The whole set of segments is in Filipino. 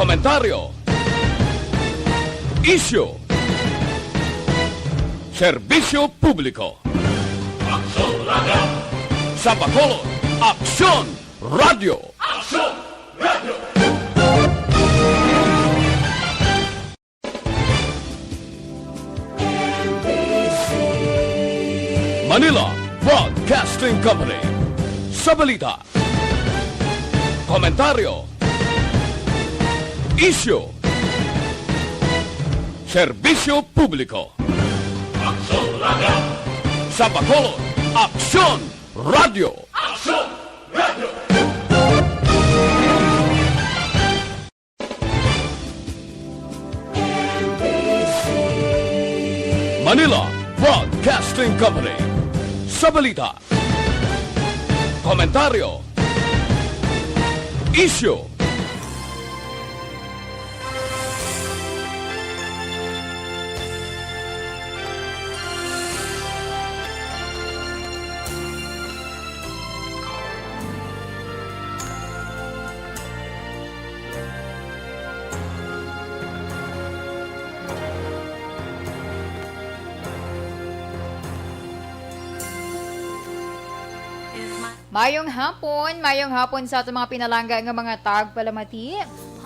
Komentaryo, isyu, serbisyo publiko. Aksyon Radio! Sa Bacolod, Aksyon Radio! Aksyon Radio! Manila Broadcasting Company. Sa balita, komentaryo, isyu, serbisyo publiko. Aksyon Radio! Sa Bacolod, Aksyon Radio! Aksyon Radio! Manila Broadcasting Company. Sa balita, komentaryo, isyu, Mayong hapon sa ating mga pinalangga ng mga tagpalamati.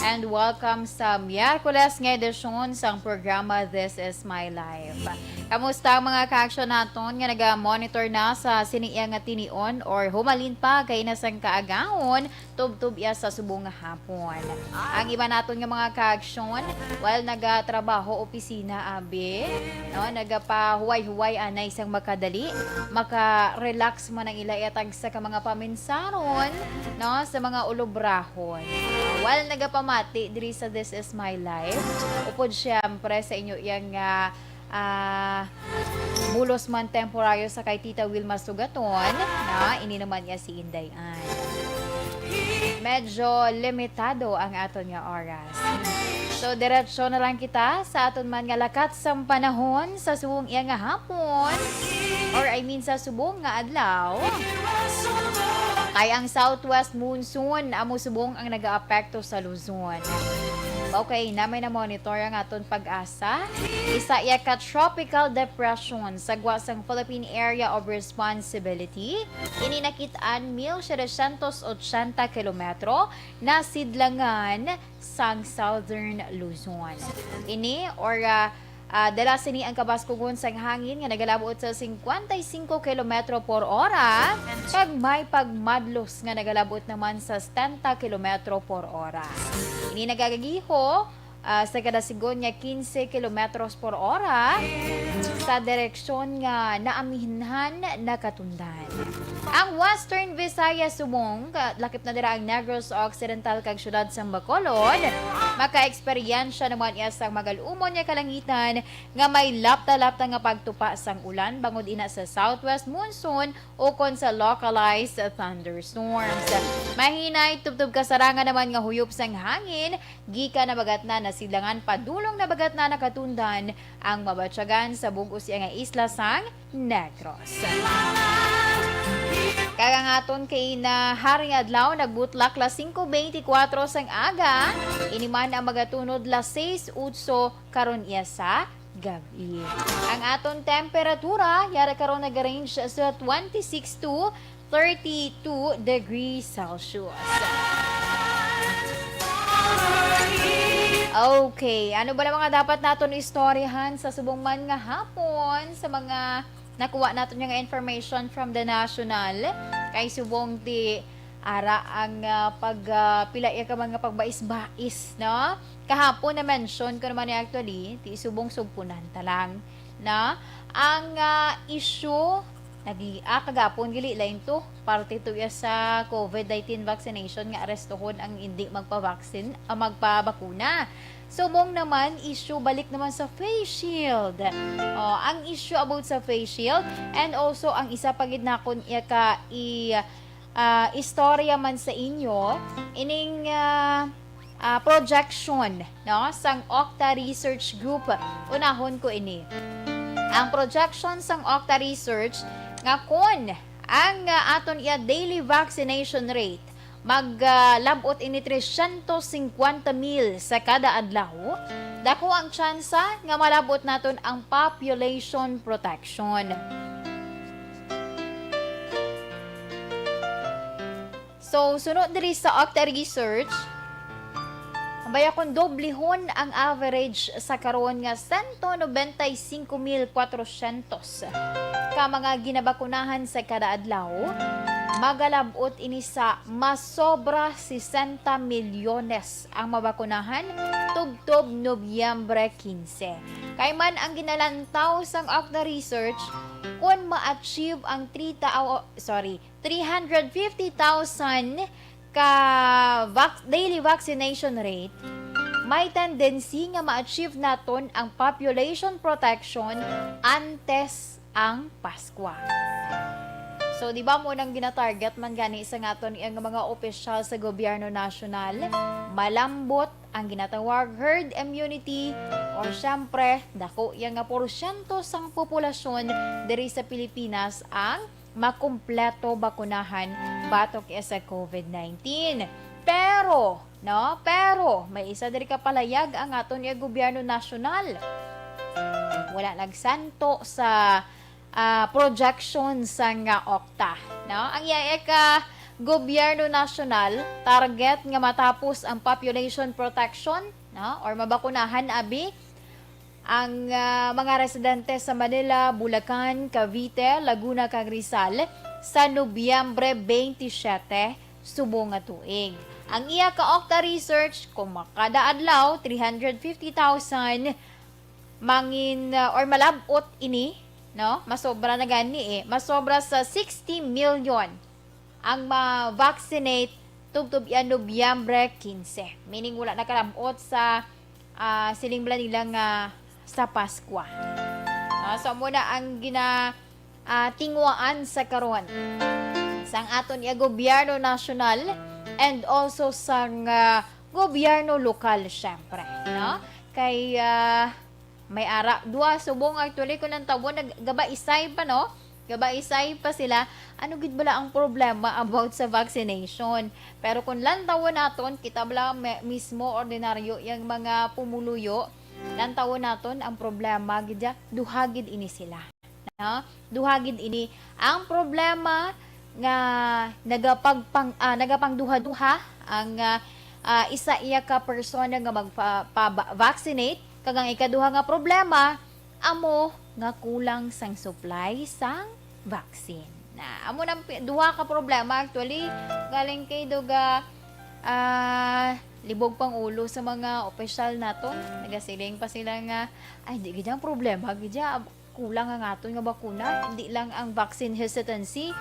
And welcome sa Miyerkules nga edisyon sa programa This Is My Life. Kamusta ang mga ka-aksyon naton nga naga-monitor na sa siniya nga tinion or humalin pa kay nasang kaagahon tubtub ya sa subong nga hapon. Ang iba naton nga mga ka-aksyon while nagatrabaho opisina abi, no, nagapahuway-huway anay isang makadali, maka-relax man ang ila etag sa mga paminsaron, no, sa mga ulobrahon. While nagapamati diri sa This Is My Life, upod siyempre sa inyo yang bulos man temporaryo sa kay Tita Wilma Sugaton, na ini naman niya si Inday Ann. Medyo limitado ang aton nga oras. So diretsyo na lang kita sa aton man nga lakat sang panahon sa subong iya nga hapon, or I mean sa subong nga adlaw. Kay ang southwest monsoon amo subong ang nagaapekto sa Luzon. Okay, namin na monitor ang aton pag-asa. Isa iya ka tropical depression sa guwasang Philippine Area of Responsibility. Ini nakitaan 1,780 kilometro na sidlangan sang southern Luzon. Ini or dala sini ang kabaskugon sang hangin nga nagalabot sa 55 km por hora kag may pagmadlos nga nagalabot naman sa 70 km por hora. Ini nagagagiho sa kadasigon nga 15 km por hora sa direksyon nga naamihinhan na katundan. Ang Western Visayas subong, lakip na dira ang Negros Occidental kag syudad sa Bacolod, maka-eksperyensya naman iya sang magalumon nga kalangitan nga may lapta-lapta nga pagtupa sang ulan bangod ina sa southwest monsoon o kon sa localized thunderstorms. Mahinay tubtub kasarangan naman nga huyop sang hangin, gika na bagat na nasilangan padulong na bagat na nakatundan ang mabatyagan sa bugos iya nga isla sang Negros. Kagangaton kay na haring adlaw nagbutlak la 5:24 sang aga, iniman ang magatunod la 6:08 karon iya sa gabi. Ang aton temperatura yara karon nag-range sa 26 to 32 degrees Celsius. Okay, ano ba na mga dapat naton istoryahan sa subong man nga hapon sa mga nakuha natin yung information from the national kay subong ti ara ang pagpilaya ka mga pagbais-bais, no? Kahapon na mention ko naman actually ti subong sugpunan talang na ang issue kagapon gili lain to parte to ya sa COVID-19 vaccination nga arestohon ang hindi magpa-vaccine magpabakuna. Subong naman, issue balik naman sa face shield. Ang issue about sa face shield and also ang isa pagid nakon ka istorya man sa inyo ining projection, no, sang Octa Research Group. Unahon ko ini. Ang projection sang Octa Research nga kon ang aton daily vaccination rate maglabot ini 350,000 sa kada adlaw, dako ang tsansa nga malabot naton ang population protection. So, sunod diri sa Octa Research, baya kung doblihon ang average sa karon nga 195,400 ka mga ginabakunahan sa kada adlaw, magalabot ini sa masobra 60 milyones ang mabakunahan tubtob Nobyembre 15. Kay man ang ginalantaw sang Octa Research kung ma-achieve ang 350,000 ka daily vaccination rate, may tendency nga ma-achieve naton ang population protection antes ang Pasko. So, di ba mo nang gina-target man gani sa ngaton ang mga opisyal sa gobyerno nasyonal, malambot ang ginatawag herd immunity or syempre, dako yang nga porsyento sang populasyon diri sa Pilipinas ang makumpleto bakunahan batok sa COVID-19. Pero may isa diri ka palayag ang aton nga gobyerno nasyonal. Wala nagsanto sa projection sa nga Octa. Ang ka gobyerno nasyonal target nga matapos ang population protection or mabakunahan abi ang mga residente sa Manila, Bulacan, Cavite, Laguna, kag Rizal sa Nobyembre 27 subong nga tuig. Ang iya ka Octa Research kung makada adlaw 350,000 mangin or malabot ini, masobra na gani masobra sa 60 million ang ma-vaccinate tubtob yan Nobyembre 15. Meaning wala nakalabot sa siling bala nila nga sa Pasko. So muna ang tingwaan sa karon sang aton ya gobyerno nasyonal and also sang gobyerno lokal syempre, kay may ara duwa subong actually ko lang tawon nagabaisay pa gabaisay pa sila ano gid bala ang problema about sa vaccination. Pero kung lantawon naton kita bala mismo ordinaryo yang mga pumuluyo, lantawon naton ang problema gid duhagid ini sila. Duhagid ini ang problema nga nagapangduha-duha ang isa iya ka persona nga magpa-vaccinate kag ang ikaduha nga problema amo nga kulang sang supply sang vaccine. Amo nang duha ka problema actually galing kay duga libog pang ulo sa mga opisyal naton. Nagasiling pa sila nga ay di gid ang problema gid kulang ang aton nga bakuna, hindi lang ang vaccine hesitancy,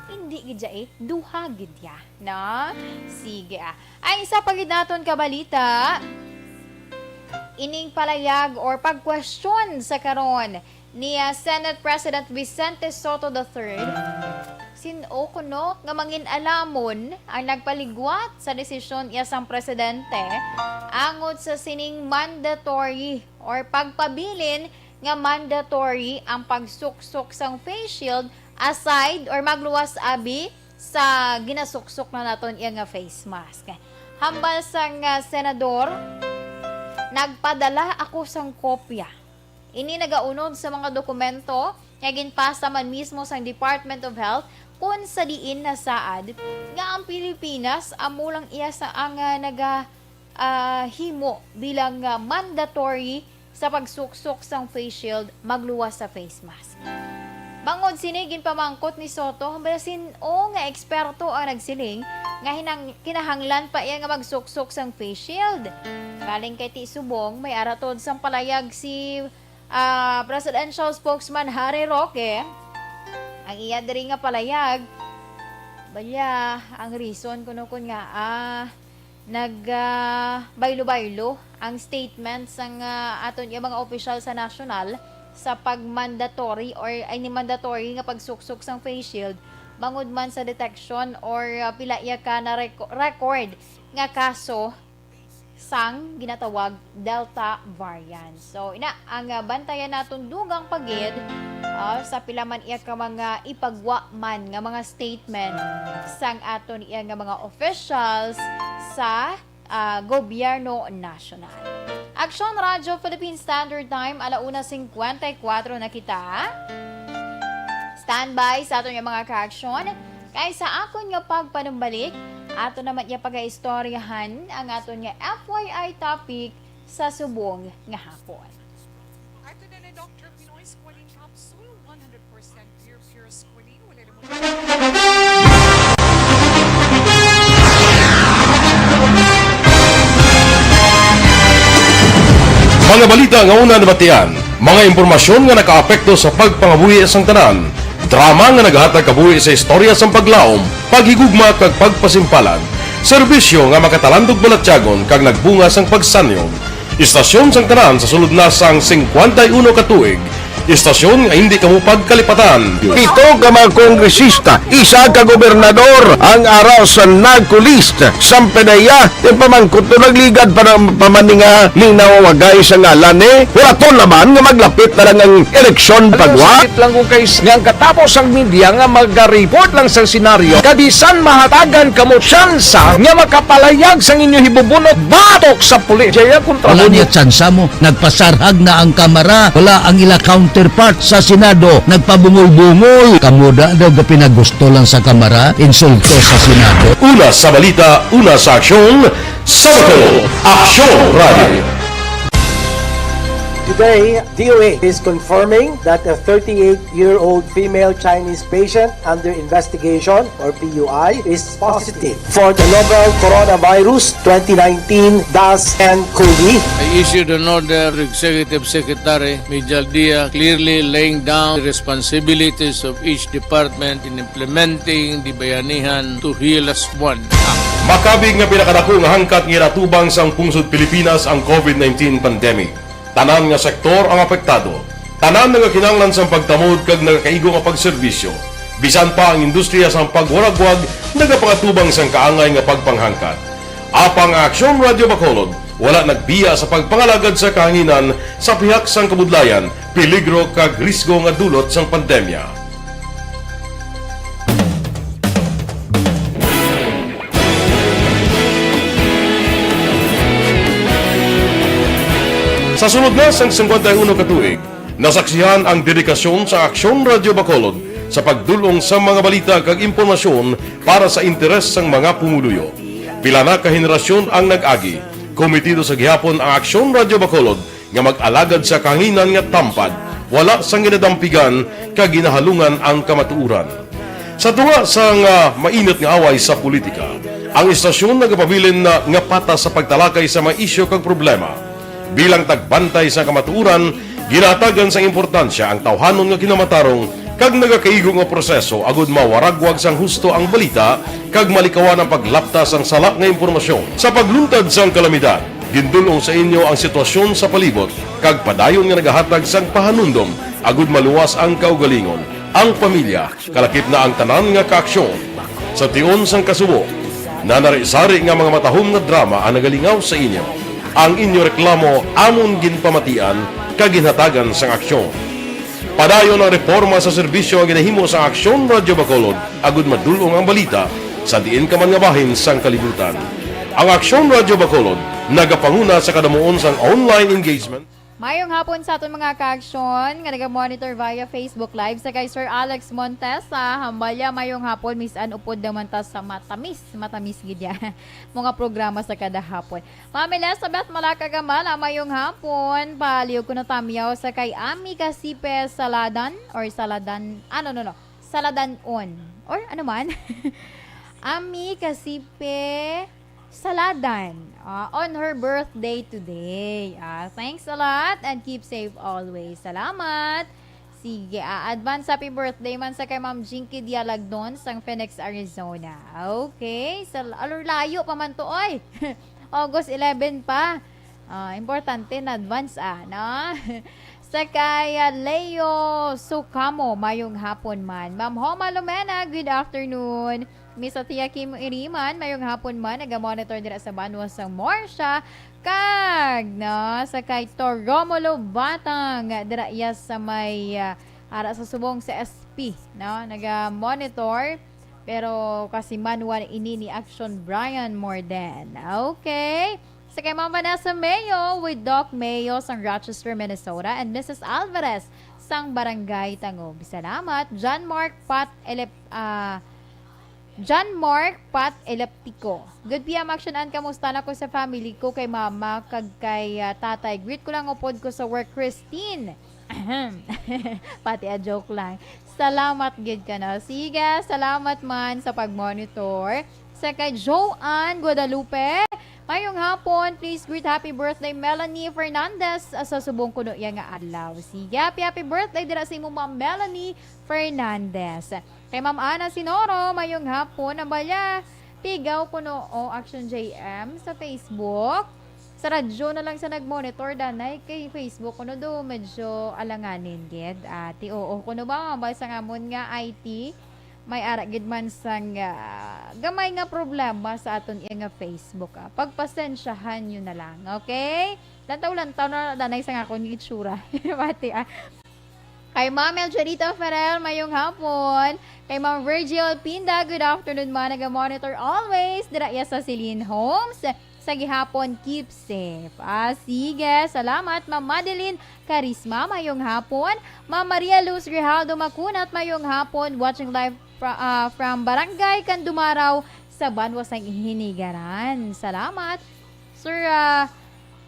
hindi gid duha gid sige ay isa pa gid naton ka balita ining palayag or pag-question sa karon ni Senate President Vicente Soto III sino kuno nga mangin alamon ang nagpaligwat sa desisyon sang presidente angod sa sining mandatory or pagpabilin nga mandatory ang pagsuksok sang face shield aside or magluwas abi sa ginasuksok na naton iya nga face mask. Hambal sang senador, nagpadala ako sang kopya. Ini nagaunod sa mga dokumento nga ginpasa man mismo sang Department of Health kung sa diin na saad nga ang Pilipinas amo lang iya sa ang himo bilang mandatory sa pagsuksok sang face shield magluwas sa face mask. Bangod sinigin pamangkot ni Soto, hambalasin nga eksperto ang nagsiling nga kinahanglan pa iya nga magsuksok sang face shield. Galing kay Ti Subong, may aratod sang palayag si Presidential Spokesman Harry Roque. Ang iya diri nga palayag, baya ang reason kuno kun nga baylo-baylo ang statement sang aton yung mga opisyal sa national sa pag-mandatory or any mandatory nga pagsuksok sang face shield bangod man sa detection or pila iya ka na record nga kaso sang ginatawag Delta variant. So, ang bantayan naton dugang pagid sa pilaman iya ka mga ipagwa man nga mga statement sang aton iya nga mga officials sa gobyerno nasyonal. Aksyon Radyo Philippine Standard Time, 1:54 na kita. Standby sa aton nga mga ka-aksyon. Kay sa akon nga pagpanumbalik, ato naman niya pag-istoryahan ang aton nga FYI topic sa subong nga hapon. Ato na ni Dr. Pinoy Squalene Capsule, 100% pure squalene. Wala naman Mga balita nga una nabatian, mga impormasyon nga nakaapekto sa pagpangabuhi sang tanan, drama nga naghatag kabuhi sa istorya sang paglaom, paghigugma kag pagpasimpalan, serbisyo nga makatalandog balatyagon kag nagbunga sang pagsanyon, istasyon sang tanan sa sulod na sang 51 ka tuig, istasyon nga hindi kamupag kalipatan. Ito ka mga kongresista, isa ka gobernador ang araw sa nagkulist sa pedaya di pamangkot to nagligad para pamaninga linawagay sa ngalan wala to naman nga maglapit na lang ang eleksyon pagwa. Sakit lang kung kayo nga katapos ang media nga mag-report lang sa senaryo kadisan mahatagan kamo tsansa nga makapalayag sa inyo hibubunot batok sa pulis. Jaya kontra Wala niya tsansa mo. Nagpasarhag na ang kamara. Wala ang ila counterpart sa Senado. Nagpabungol-bungol. Kamuda daw ga pinagusto lang sa kamara. Insulto sa Senado. Una sa balita, una sa aksyon, Sabado, Aksyon Radio. Today, DOA is confirming that a 38-year-old female Chinese patient under investigation, or PUI, is positive for the novel coronavirus 2019-10-CoV. I issued an order to Executive Secretary Major Dia clearly laying down the responsibilities of each department in implementing the Bayanihan to Heal as One Act. Makabig nga pinakadako nga hangkat nga natubang sang pungsod Pilipinas ang COVID-19 pandemic. Tanan nga sektor ang apektado. Tanan nga kinahanglan sang pagtamod kag nagakaigo nga pagserbisyo. Bisan pa ang industriya sang pagwaragwag nagapangatubang sang kaangay nga pagpanghangkat. Apang Aksyon Radio Bacolod wala nagbiya sa pagpangalagad sa kahanginan sa pihak sang kabudlayan, peligro kag risgo nga dulot sang pandemya. Sa sunod na sang 51 katuig, nasaksihan ang dedikasyon sa Aksyon Radio Bacolod sa pagdulong sa mga balita kag impormasyon para sa interes sang mga pumuluyo. Pila na ka henerasyon ang nag-agi, komitido sa gihapon ang Aksyon Radio Bacolod nga mag-alagad sa kahanginan nga tampad, wala sang ginadampigan kag ginahalungan ang kamatuuran. Sa tunga sang mainit nga away sa politika, ang istasyon nagapabilin na nga patas sa pagtalakay sa mga isyu kag problema. Bilang tagbantay sa kamatuuran, ginatagan sa importansya ang tawhanon nga kinamatarong kag nagakaigo nga proseso agud mawaragwag sang husto ang balita kag malikawan ang paglaptas ang salak nga impormasyon. Sa pagluntad sang kalamidad, gindulong sa inyo ang sitwasyon sa palibot kag padayon nga nagahatag sang pahanundom agud maluwas ang kaugalingon, ang pamilya, kalakip na ang tanan nga kaaksyon. Sa tion sang kasubo, nanari-sari nga mga matahom nga drama ang nagalingaw sa inyo. Ang inyo reklamo amon ginpamatian kag ginhatagan sang aksyon. Padayon ang reforma sa serbisyo ang ginahimo sa Aksyon Radio Bacolod agud madulong ang balita sa diin ka man nga bahin sang kalibutan. Ang Aksyon Radio Bacolod nagapanguna sa kadamuon sang online engagement. Mayong hapon sa aton mga ka-aksyon nga naga-monitor via Facebook Live sa kay Sir Alex Montes sa Hambalya. Mayong hapon misan upod naman ta sa matamis gidya mga programa sa kada hapon. Mamila sabat malakagamal mayong hapon paliw ko na tamiyaw sa kay Ami Kasipe Saladan or Saladan Saladanon or ano man Ami Kasipe Saladan on her birthday today. Thanks a lot and keep safe always. Salamat. Sige, advance happy birthday man sa kay Ma'am Jinky Dialagdon sa Phoenix, Arizona. Okay, sa layo pa man to oy. August 11 pa. Importante na advance no? Sa kay Leo Sukamo, mayong hapon man. Ma'am Homa Lumena, good afternoon. Miss Atia Kim Iriman, mayong hapon man, nag-monitor dira sa Banwa sa Morsha, kag, no, sa kay Toromulo Batang, dira iya sa may, ara sa subong sa SP, no, nag-monitor, pero kasi manual ini ni Action Brian Morden. Okay. Sa kay Mama Vanessa Mayo with Doc Mayo sang Rochester, Minnesota and Mrs. Alvarez sang Barangay Tangog. Salamat. John Mark Pat Eleptico. Good PM Action and kamusta na ko sa family ko kay mama kag kay tatay. Greet ko lang upod ko sa work, Christine. Pati a joke lang. Salamat gid ka na. Sige, salamat man sa pag-monitor. Sa kay Joanne Guadalupe. Mayong hapon, please greet happy birthday Melanie Fernandez sa subong kuno iya nga adlaw. Sige, happy birthday dira sa imo Ma'am Melanie Fernandez. Kay Ma'am Ana Sinoro, mayong hapon, nabalya, pigaw kuno o Action JM sa Facebook. Sa radyo na lang sa nag-monitor danay kay Facebook kuno do medyo alanganin gid. Ati oo kuno ba sa ngamon nga IT may ara gid man sang gamay nga problema sa aton iya nga Facebook. Pagpasensyahan nyo na lang, okay? Lantaw na danay sa nga akong itsura. Mati Kay Ma'am Eljarita Ferrer, mayong hapon. Kay Ma'am Virgil Pinda, good afternoon man. Nag-monitor always. Dira iya sa Celine Homes. Sa gihapon, keep safe. Sige, salamat. Ma'am Madeline Karisma, mayong hapon. Ma'am Maria Luz Grijaldo Makunat, mayong hapon. Watching live from Barangay Kandumaraw sa Banwa sa Hinigaran. Salamat. Sir,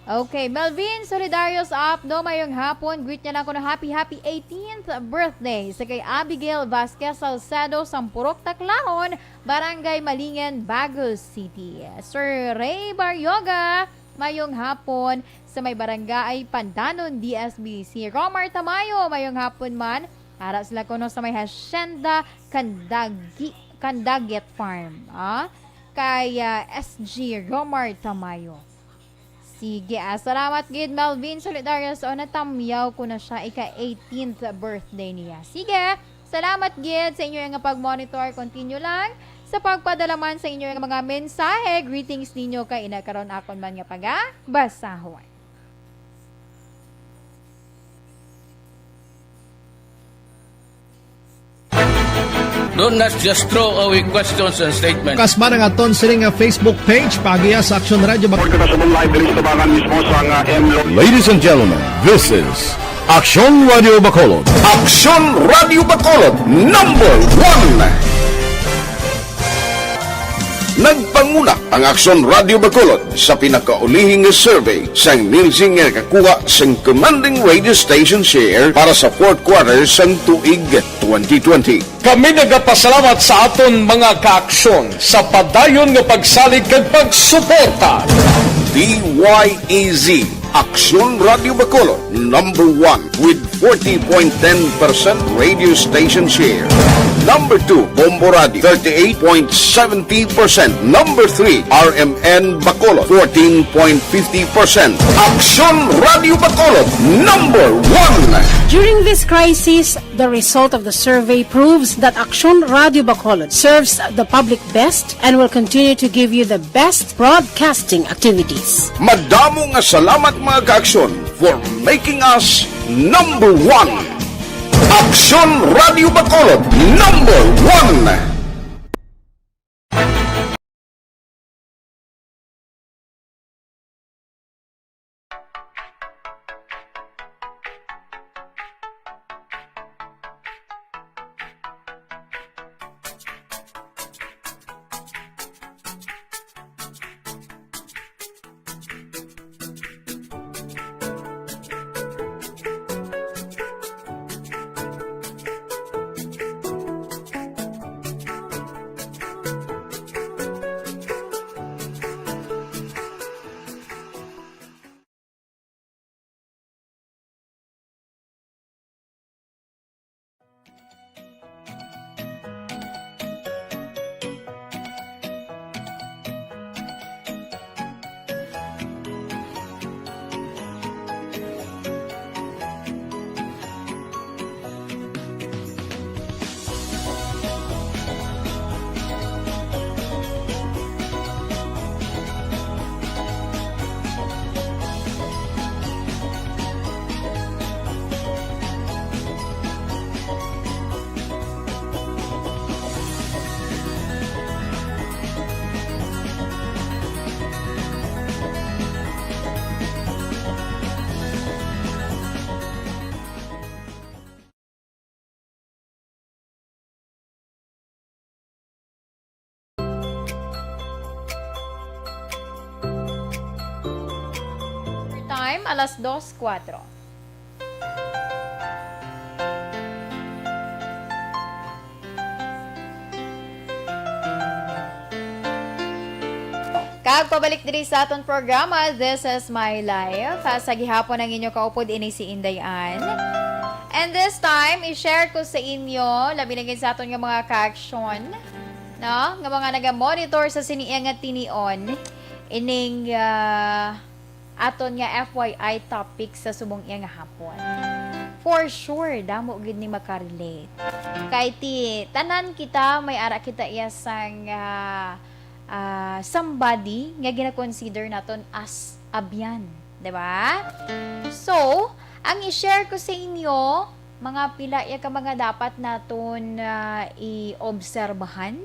okay, Melvin Solidarios Apdo, mayong hapon. Greet niya lang ko na happy 18th birthday sa kay Abigail Vasquez Salcedo, Sampurok, Taclaon, Barangay Malingen, Baguio City. Sir Ray Baryoga, mayong hapon sa may Barangay Pandanon, DSB. Si Romar Tamayo, mayong hapon man. Ara sila kuno sa may Hacienda Candaget Farm. Kay SG Romar Tamayo. Sige, salamat gid Melvin Solidarios o natamyaw ko na siya ika-18th birthday niya. Sige, salamat gid sa inyo nga pag-monitor. Continue lang sa pagpadalaman sa inyo nga mga mensahe. Greetings ninyo kay inakaron akon man nga basahon. Do not just throw away questions and statements. Kasma ng aton sining nga Facebook page pagiya sa Action Radio Ladies and gentlemen, this is Action Radio Bacolod. Action Radio Bacolod, number 1. Nagpanguna ang Action Radio Bacolod sa pinakaulihing survey sang Nielsen nga kakuha sang commanding radio station share para sa fourth quarter sang tuig 2020. Kami nagapasalamat sa aton mga kaaksyon sa padayon nga pagsalig kag pagsuporta. DYEZ Action Radio Bacolod, number 1 with 40.10% radio station share. Number 2, Bombo Radio, 38.70%. Number 3, RMN Bacolod, 14.50%. Action Radio Bacolod, number 1. During this crisis, the result of the survey proves that Action Radio Bacolod serves the public best and will continue to give you the best broadcasting activities. Madamo nga salamat mga ka-aksyon for making us number 1. Action Radio Bacolod, number 1. time, 2:04. Kag pabalik diri sa aton programa, This is My Life. Sa gihapon ang inyo kaupod ini si Inday Ann. And this time, i-share ko sa inyo, labi na gid sa aton nga mga ka-action, no? Nga mga naga-monitor sa siniya nga tinion, ining aton nga FYI topic sa subong iya nga hapon. For sure, damo gid ni makarelate. Kay ti tanan kita may ara kita iya sang somebody nga gina-consider naton as abyan, 'di ba? So, ang i-share ko sa inyo mga pila ya ka mga dapat naton i-obserbahan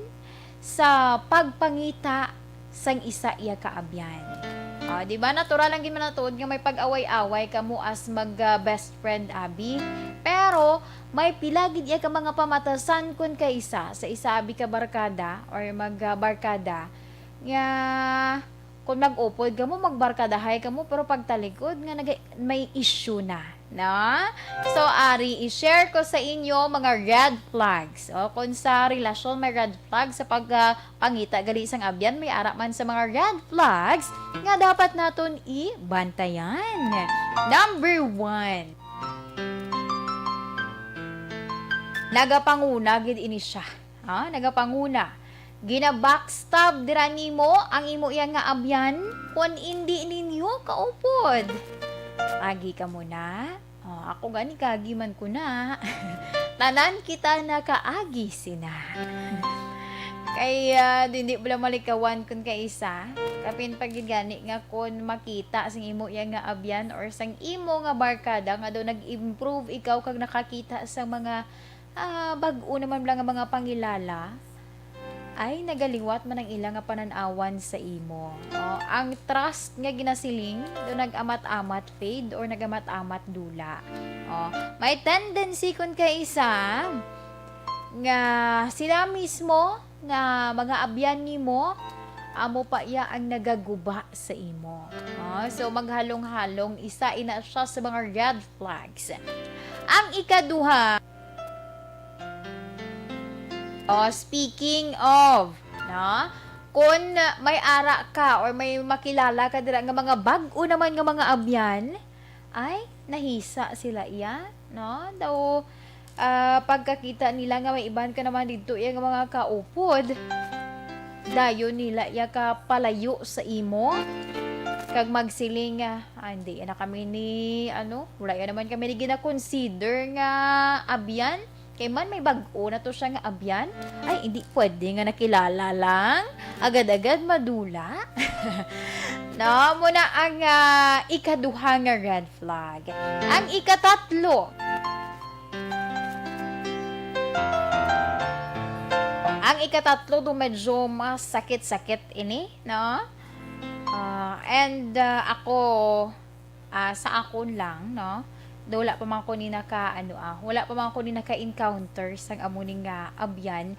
sa pagpangita sang isa iya ka abyan. 'Di ba natural lang gid man natuod nga may pag-away-away kamo as mag best friend abi. Pero may pila gid iya ka mga pamatasan kun kay isa sa isa abi ka barkada or magbarkada nga kung mag-upod ka mo, magbarkadahay ka mo, pero pagtalikod nga may issue na. No? So, ari, i-share ko sa inyo mga red flags. O, kung sa relasyon may red flags sa pagpangita gali isang abyan, may ara man sa mga red flags nga dapat naton i-bantayan. Number 1. Nagapanguna gid ini siya. Nagapanguna. Gina-backstab dira nimo ang imo iya nga abyan kung hindi ninyo kaupod. Agi ka muna. Ako gani kagi man ko na. Tanan kita nakaagi sina. Kaya hindi pala malikawan kun kay isa. Kapin pagigani nga kun makita sang imo iya nga abyan or sang imo nga barkada nga daw nag-improve ikaw kag nakakita sa mga bag-o naman lang nga mga pangilala. Ay nagaliwat man ang ilang nga pananawan sa imo. Ang trust nga ginasiling do nagamat-amat fade or nagamat-amat dula. May tendency kun kay isa nga sila mismo nga mga abyan nimo amo pa iya ang nagaguba sa imo. So maghalong-halong isa ina siya sa mga red flags. Ang ikaduha, speaking of, no? Kung may ara ka or may makilala ka dira nga mga bag-o naman nga mga abyan, ay nahisa sila iya, no? Daw pagkakita nila nga may iban ka naman dito iya nga mga kaupod, dayon nila iya ka palayo sa imo. Kag magsiling hindi na kami ni wala naman kami ni gina-consider nga abyan. Kay man may bag-o na to siya nga abyan, ay hindi pwede nga nakilala lang, agad-agad madula. No, muna ang ikaduha nga red flag. Ang ikatatlo, do medyo masakit-sakit ini, no? Ako, sa akon lang, no? Wala pa man ko ni wala pa man ko ni naka-encounter sang amuning nga abyan.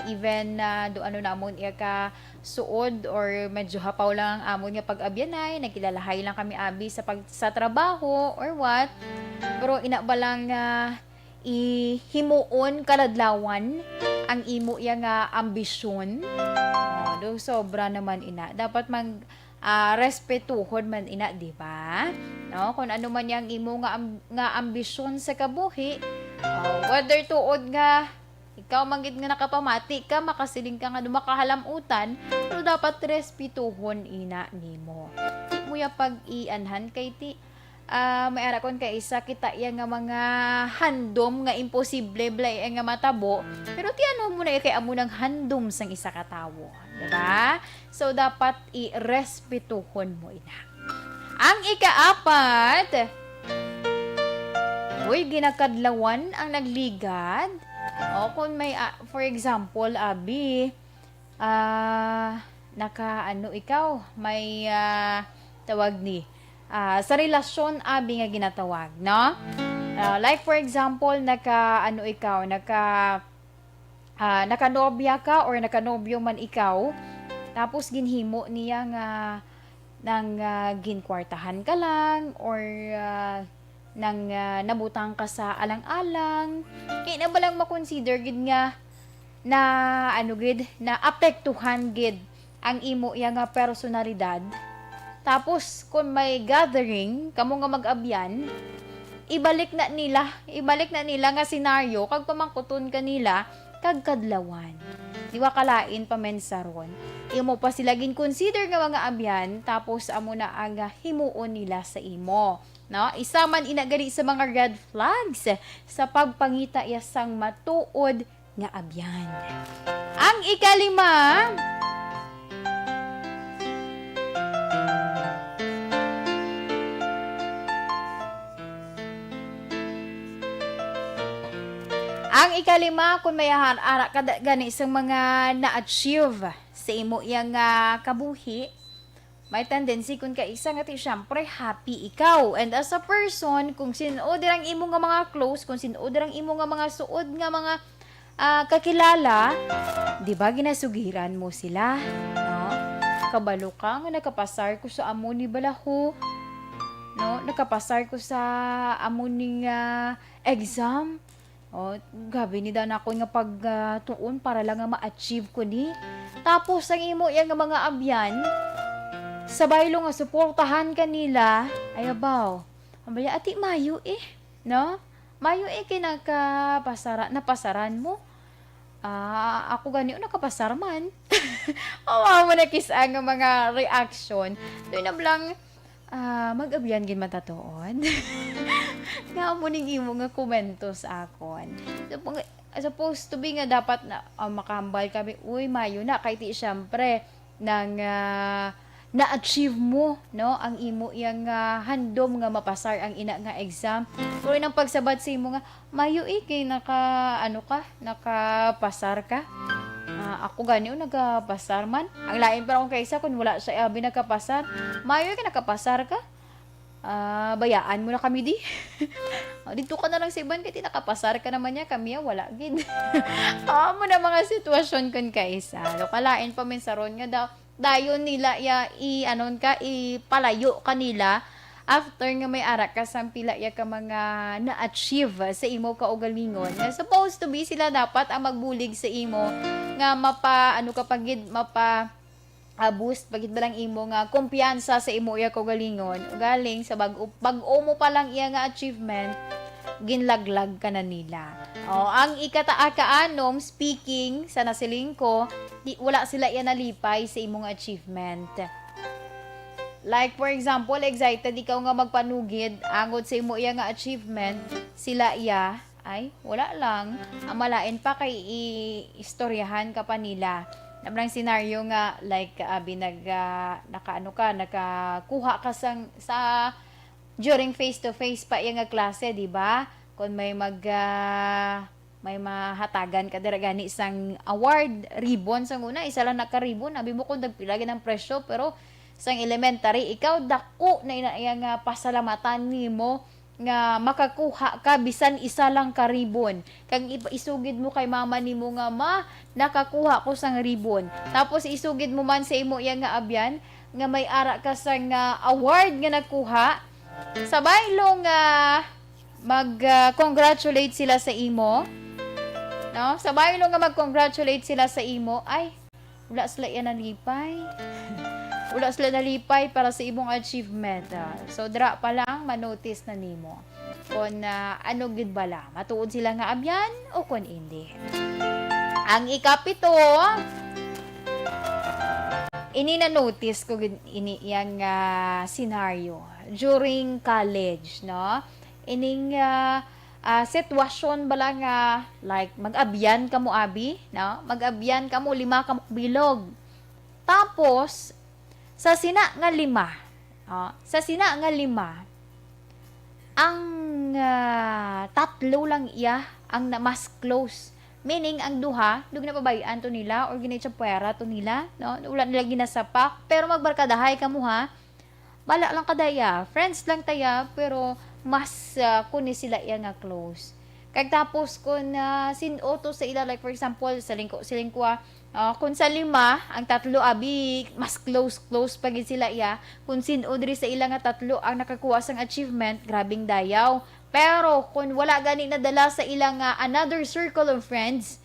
Even do namon iya ka suod or medyo hapaw lang ang amon nga pag-abyanay, nagkilalahay lang kami abi sa trabaho or what. Pero ina ba lang ihimuon kaladlawan ang imo iya nga ambisyon. Do sobra naman ina. Dapat respetuhon man ina, di ba? No, kung ano man yang imo nga ambisyon sa kabuhi, whether tuod nga ikaw manggid nga nakapamati ka, makasiling ka nga dumakahalamutan, pero dapat respetuhon ina nimo. Di mo ya pag-ianhan kay ti may ara kon kay isa kita iya nga mga handom nga imposible blay nga matabo, pero ti ano mo na kay amo nang handom sang isa ka tawo, diba? So dapat i-respetuhon mo ina. Ang ikaapat, ginakadlawan ang nagligad. Kung may for example abi ikaw may tawag ni sa relasyon abi nga ginatawag, no? Like for example, nakanobya ka or nakanobyo man ikaw, tapos ginhimo niya nang ginkwartahan ka lang or nang nabutang ka sa alang-alang, kaya na ba lang makonsider gid nga na gid na apektuhan gid ang imo nga personalidad. Tapos kung may gathering kamo nga mag-abyan, ibalik na nila nga senaryo kag pamangkuton kanila kag kadlawan. Di wa kalain pa men saron. Imo pa sila gin-consider nga mga abyan, tapos amo na ang himuon nila sa imo. No? Isa man inagari sa mga red flags sa pagpangita sang matuod nga abyan. Ang ikalima, kung may ara ka gani sa mga na-achieve sa imo yang kabuhi, may tendency kung ka isa nga ti syempre happy ikaw. And as a person, kung sinuod ang imo nga mga close, kung sinuod ang imo nga mga suod nga mga kakilala, di ba ginasugiran mo sila? No? Kabalo ka nga nakapasar ko sa amo ni balaho. No? Nakapasar ko sa amo ning exam. Oh, gabi ni dan ako nga pagtuon para lang nga ma-achieve ko ni. Tapos ang imo yang mga abyan, sabay lo nga suportahan kanila, ay abaw. Ambaya ati mayo no? Mayo kay napasaran mo. Ako ganyo nakapasar man. Awa mo na kisa nga mga reaction. Doon na lang mag-abyan gin matatoon. Nga mo ning imo nga komento sa akon. Supposed to be nga dapat na makambal kami. Uy, mayo na kay ti syempre nang na-achieve mo, no? Ang imo yang handom nga mapasar ang ina nga exam. Pero nang pagsabad sa imo nga mayo kay nakapasar ka. Ako ganyo nagapasar man. Ang lain pa akong kaysa kung wala siya binagkapasar. Mayo kay nakapasar ka. Bayaan mo na kami di. Dito ka na lang sa iban kaya nakapasar ka naman niya, kami wala gid. Mo na mga sitwasyon kun kaysa. Kalain pa mensaron nga dayon nila ipalayo kanila after nga may ara ka sang pila ka mga na-achieve sa imo kaugalingon. Supposed to be sila dapat ang magbulig sa imo nga boost pagid ba lang imo nga kumpiyansa sa imo kaugalingon. Galing sa bag-o mo pa lang iya nga achievement, ginlaglag ka na nila. Ang ikataanom, speaking sa nasiling ko, wala sila nalipay sa imong achievement. Like for example, excited ikaw nga magpanugid angod sa imo nga achievement, sila ay wala lang, amalain pa kay istoryahan ka pa nila. Namang senaryo nga like nakakuha ka sa during face to face pa nga klase, di ba? Kung may mahatagan ka dira gani isang award ribbon sang una, isa lang naka-ribbon, abi mo kung dagpilagi ng presyo, pero sang elementary ikaw dako na nga pasalamatan nimo nga makakuha ka bisan isa lang ka ribbon. Kang isugid mo kay mama nimo nga nakakuha ko sang ribbon. Tapos isugid mo man sa imo nga abyan nga may ara ka sang award nga nakuha. Sabay long mag-congratulate sila sa imo. No? Sabay long nga mag-congratulate sila sa imo. Ay, wala sila nalipay. Wala sila nalipay para sa imong achievement. So, dra pa lang, manotice na nimo. Kung ano gid bala, matuod sila nga abyan o kung hindi. Ang ikapito, na-notice ko yung scenario during college, no? Ining sitwasyon bala nga, like, mag-abyan ka mo, abi, no? Mag-abyan ka mo, 5 ka mo bilog. Tapos, sa sina nga 5, ang 3 lang iya ang mas close. Meaning, ang 2, dug na pabayaan to nila or ginay pwera to nila, no? Wala nila ginasapak, pero magbarkadahay ka mo ha. Bala lang kadaya, friends lang taya, pero mas kunin sila iya nga close. Kag tapos kung sinuto sa ila, like for example, sa silingkwa, kung sa 5, ang 3 abi, mas close pa gid sila iya. Kung sinudri sa ila nga 3 ang nakakuha sang achievement, grabing dayaw. Pero kung wala gani nadala sa ilang another circle of friends,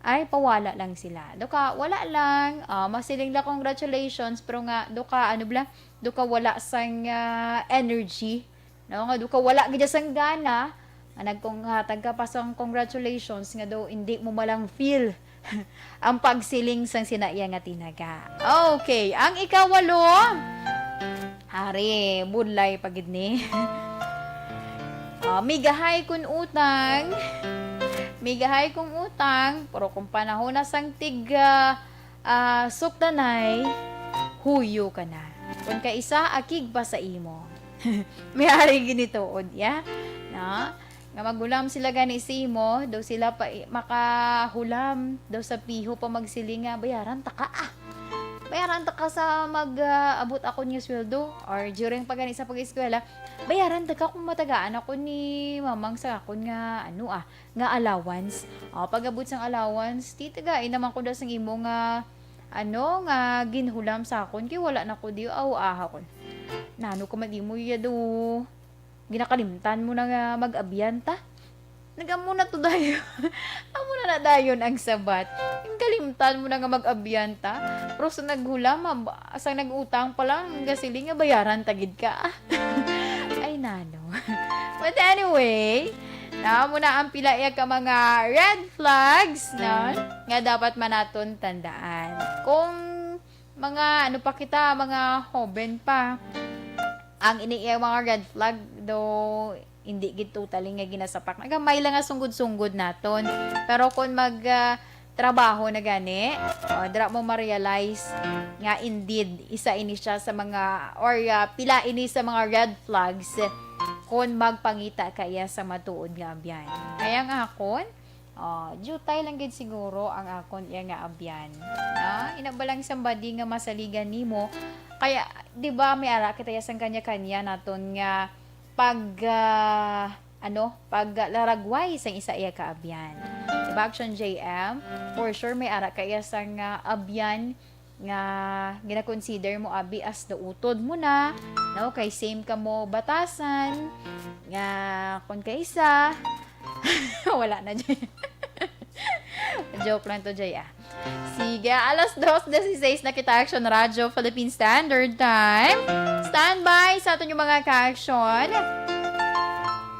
ay pawala lang sila. Doka wala lang, masiling lang congratulations, pero nga doka doka wala sang energy. No nga doka wala gid sang gana. Nagkonghatag ka pa sang congratulations nga daw hindi mo malang feel ang pagsiling sang sinaiya nga tinaga. Okay, ang ikawalo, hari budlay pagid ni. Migahay kun utang. Migahay kung utang, pero kung panahon na sang sukdanay, huyo ka na. Kung kaisa, akig pa sa imo. May hari ginitood, ya? Na? Nga magulam sila gani si imo, daw sila pa makahulam, daw sa piho pa magsilinga, bayaran taka bayaran ta ka sa mag-abot ako niya sweldo or during pagani sa pag-eskwela, bayaran ta ka kung matagaan ako ni mamang sa akon nga nga allowance. Pag-abot sang allowance, titagain naman ko daw sang imo nga nga ginhulam sa akon kay wala na ko di kon. Nano ko man imo do ginakalimtan mo na nga mag-abyanta. Nagamuna to dayon. Amuna na dayon ang sabat. Yung kalimtan mo na nga mag-abyanta. Pero sa naghulam, asang nag-utang pa lang, gasiling nga bayaran tagid ka. Ay nano. But anyway, muna ang pilaya ka mga red flags nga dapat manaton tandaan. Kung mga mga hoben pa, ang iniiya mga red flag do hindi gid totally nga ginasapak. Nagamay lang nga sunggod-sunggod naton. Pero kung trabaho na gani, dira mo ma-realize nga indeed isa ini siya sa mga pila ini sa mga red flags kung magpangita kaya sa matuod nga abyan. Kaya nga akon, jutay lang gid siguro ang akon iya nga abyan. Inabalang somebody nga masaligan nimo. Kaya, di ba, may ara kita yasang kanya-kanya naton nga paglaragway sang isa iya kaabyan. Diba, Action JM? For sure, may ara kaya sang abyan nga gina-consider mo abi as the utod mo na. No? Kay same ka mo batasan. Nga, kung kaisa, wala na dyan. Joke lang to, Jay. Sige, 2:16 na kita Action Radio Philippine Standard Time. Standby sa aton yung mga ka-action.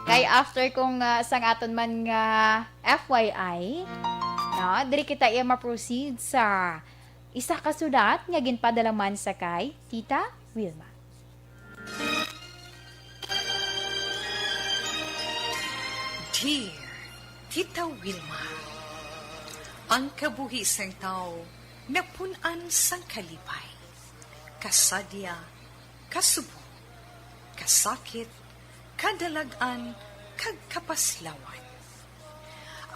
Kay after kung sang aton man nga FYI, diri kita iya ma-proceed sa isa ka sulat nga ginpadala man sa kay Tita Wilma. Dear Tita Wilma, ang kabuhisang tao napunan sang kalipay, kasadya, kasubo, kasakit, kadalagan, kag kapaslawan.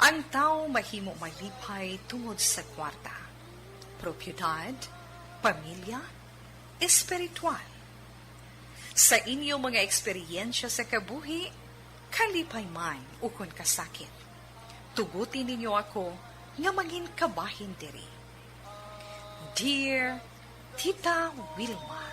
Ang tao mahimo malipay tungod sa kwarta, propiedad, pamilya, espiritual. Sa inyo mga eksperyensya sa kabuhi, kalipay man ukon kasakit. Tugutin ninyo ako nga maging kabahin diri. Dear Tita Wilma.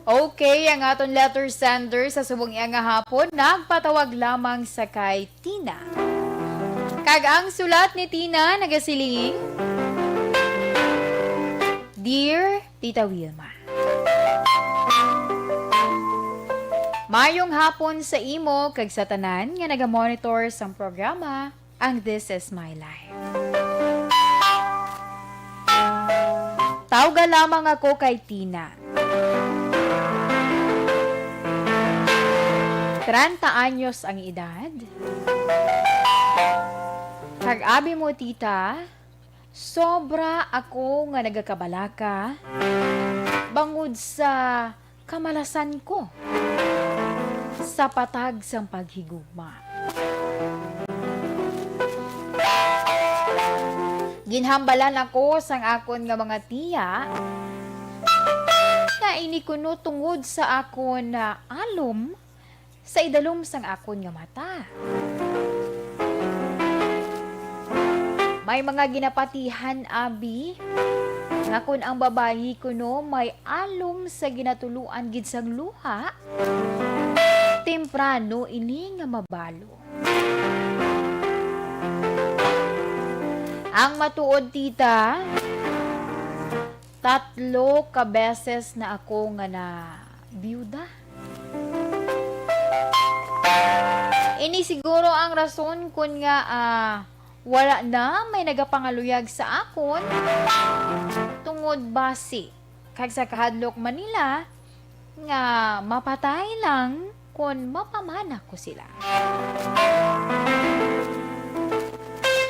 Okay, ang aton letter sender sa subong iya nga hapon nagpatawag lamang sa kay Tina. Kag ang sulat ni Tina nagasiling, Dear Tita Wilma, mayong hapon sa imo kag sa tanan nga nagamonitor sang programa ang This Is My Life. Tawga lamang ako kay Tina. 30 anyos ang edad. Kag abi mo tita, sobra ako nga nagakabalaka bangod sa kamalasan ko sa patag sang paghigugma. Ginhambalan ako sang akon nga mga tiya na ini kuno tungod sa akon na alom sa idalom sang akon nga mata. May mga ginapatihan abi nga kun ang babayi kuno may alom sa ginatuluan gid sang luha, temprano ini nga mabalo. Ang matuod tita, 3 ka beses na ako nga na biyuda. Ini siguro ang rason kun nga wala na may nagapangaluyag sa akon tungod basi kag sa kahadlok Manila nga mapatay lang kun mapamana ko sila.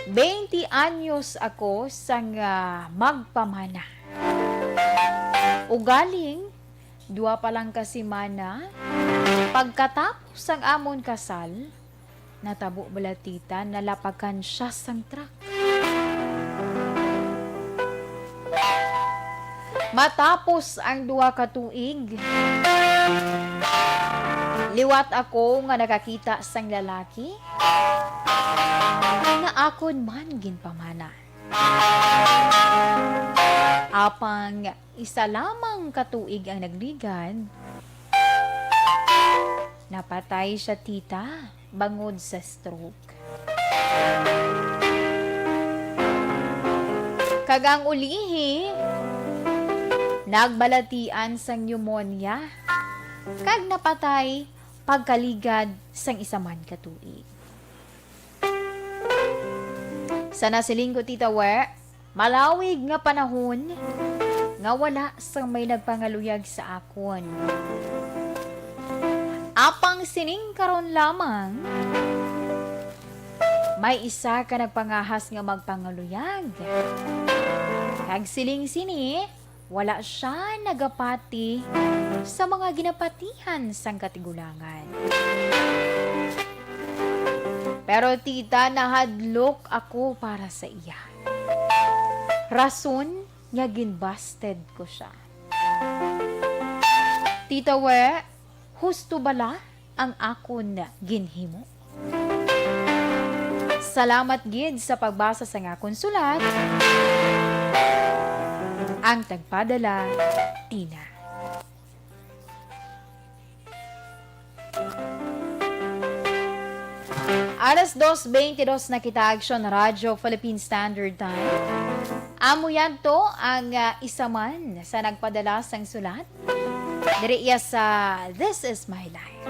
20 anyos ako sang magpamana. Ugaling, 2 pa lang kasi mana, pagkatapos ang amon kasal, natabo bala tita, nalapagan siya sang truck. Matapos ang 2 ka tuig, liwat ako nga nakakita sang lalaki na akon man ginpamana. Apang isa lamang katuig ang nagligad, napatay siya tita bangod sa stroke. Kagang ulihi, nagbalatian sang pneumonia, kag napatay pagkaligad sang isa man katuig. Sa nasiling ko tita Wer, malawig nga panahon nga wala sang may nagpangaluyag sa akon. Apang sining karon lamang, may isa ka nagpangahas nga magpangaluyag. Kag siling sini, wala siya nagapati sa mga ginapatihan sang katigulangan. Pero tita, nahadlok ako para sa iya. Rason nga ginbasted ko siya. Tita We, husto bala ang akon ginhimo? Salamat gid sa pagbasa sa akon sulat. Ang tagpadala, Tina. Alas 2:22 na kita Action Radio Philippine Standard Time. Amo yan to ang isa man sa nagpadala sang sulat. Diriya sa This Is My Life.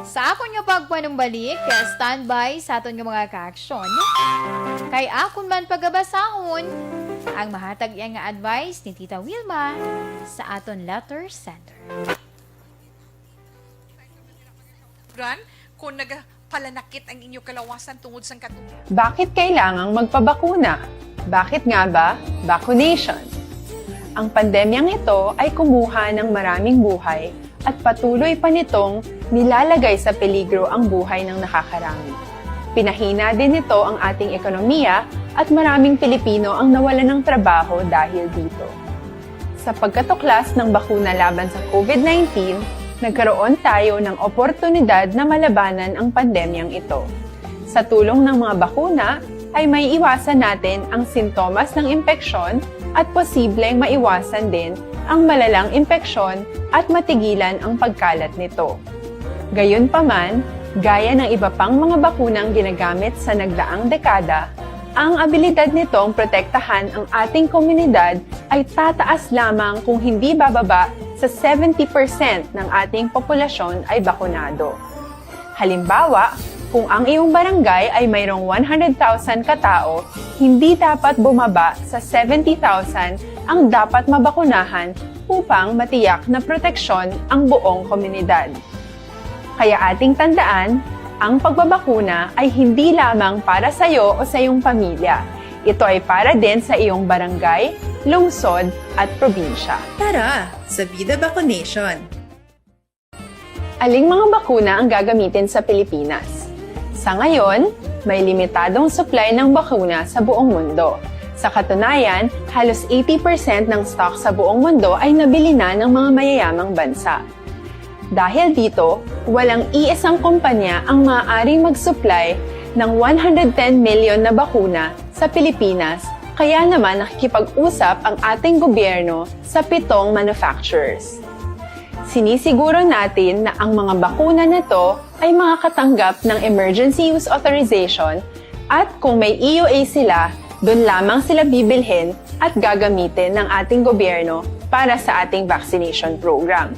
Sa akon nga pagpanumbalik, standby sa aton nga mga ka-action. Kay akon man pagabasahon, ang mahatag iya nga advice ni Tita Wilma sa aton letter center. Kung nagpalanakit ang inyo kalawasan tungod sa katulad. Bakit kailangang magpabakuna? Bakit nga ba? Vaccination. Ang pandemyang ito ay kumuha ng maraming buhay at patuloy pa nitong nilalagay sa peligro ang buhay ng nakakarami. Pinahina din nito ang ating ekonomiya at maraming Pilipino ang nawalan ng trabaho dahil dito. Sa pagkatuklas ng bakuna laban sa COVID-19, nagkaroon tayo ng oportunidad na malabanan ang pandemyang ito. Sa tulong ng mga bakuna, ay may iwasan natin ang sintomas ng impeksyon at posibleng maiwasan din ang malalang impeksyon at matigilan ang pagkalat nito. Gayunpaman, gaya ng iba pang mga bakunang ginagamit sa nagdaang dekada, ang abilidad nitong protektahan ang ating komunidad ay tataas lamang kung hindi bababa sa 70% ng ating populasyon ay bakunado. Halimbawa, kung ang iyong barangay ay mayroong 100,000 katao, hindi dapat bumaba sa 70,000 ang dapat mabakunahan upang matiyak na proteksyon ang buong komunidad. Kaya ating tandaan, ang pagbabakuna ay hindi lamang para sa iyo o sa iyong pamilya. Ito ay para din sa iyong barangay, lungsod at probinsya. Tara, sa Vida Vaccination! Aling mga bakuna ang gagamitin sa Pilipinas? Sa ngayon, may limitadong supply ng bakuna sa buong mundo. Sa katunayan, halos 80% ng stock sa buong mundo ay nabili na ng mga mayayamang bansa. Dahil dito, walang iisang kumpanya ang maaaring mag-supply ng 110 million na bakuna sa Pilipinas, kaya naman nakikipag-usap ang ating gobyerno sa 7 manufacturers. Sinisiguro natin na ang mga bakuna na to ay makakatanggap ng Emergency Use Authorization at kung may EUA sila, doon lamang sila bibilhin at gagamitin ng ating gobyerno para sa ating vaccination program.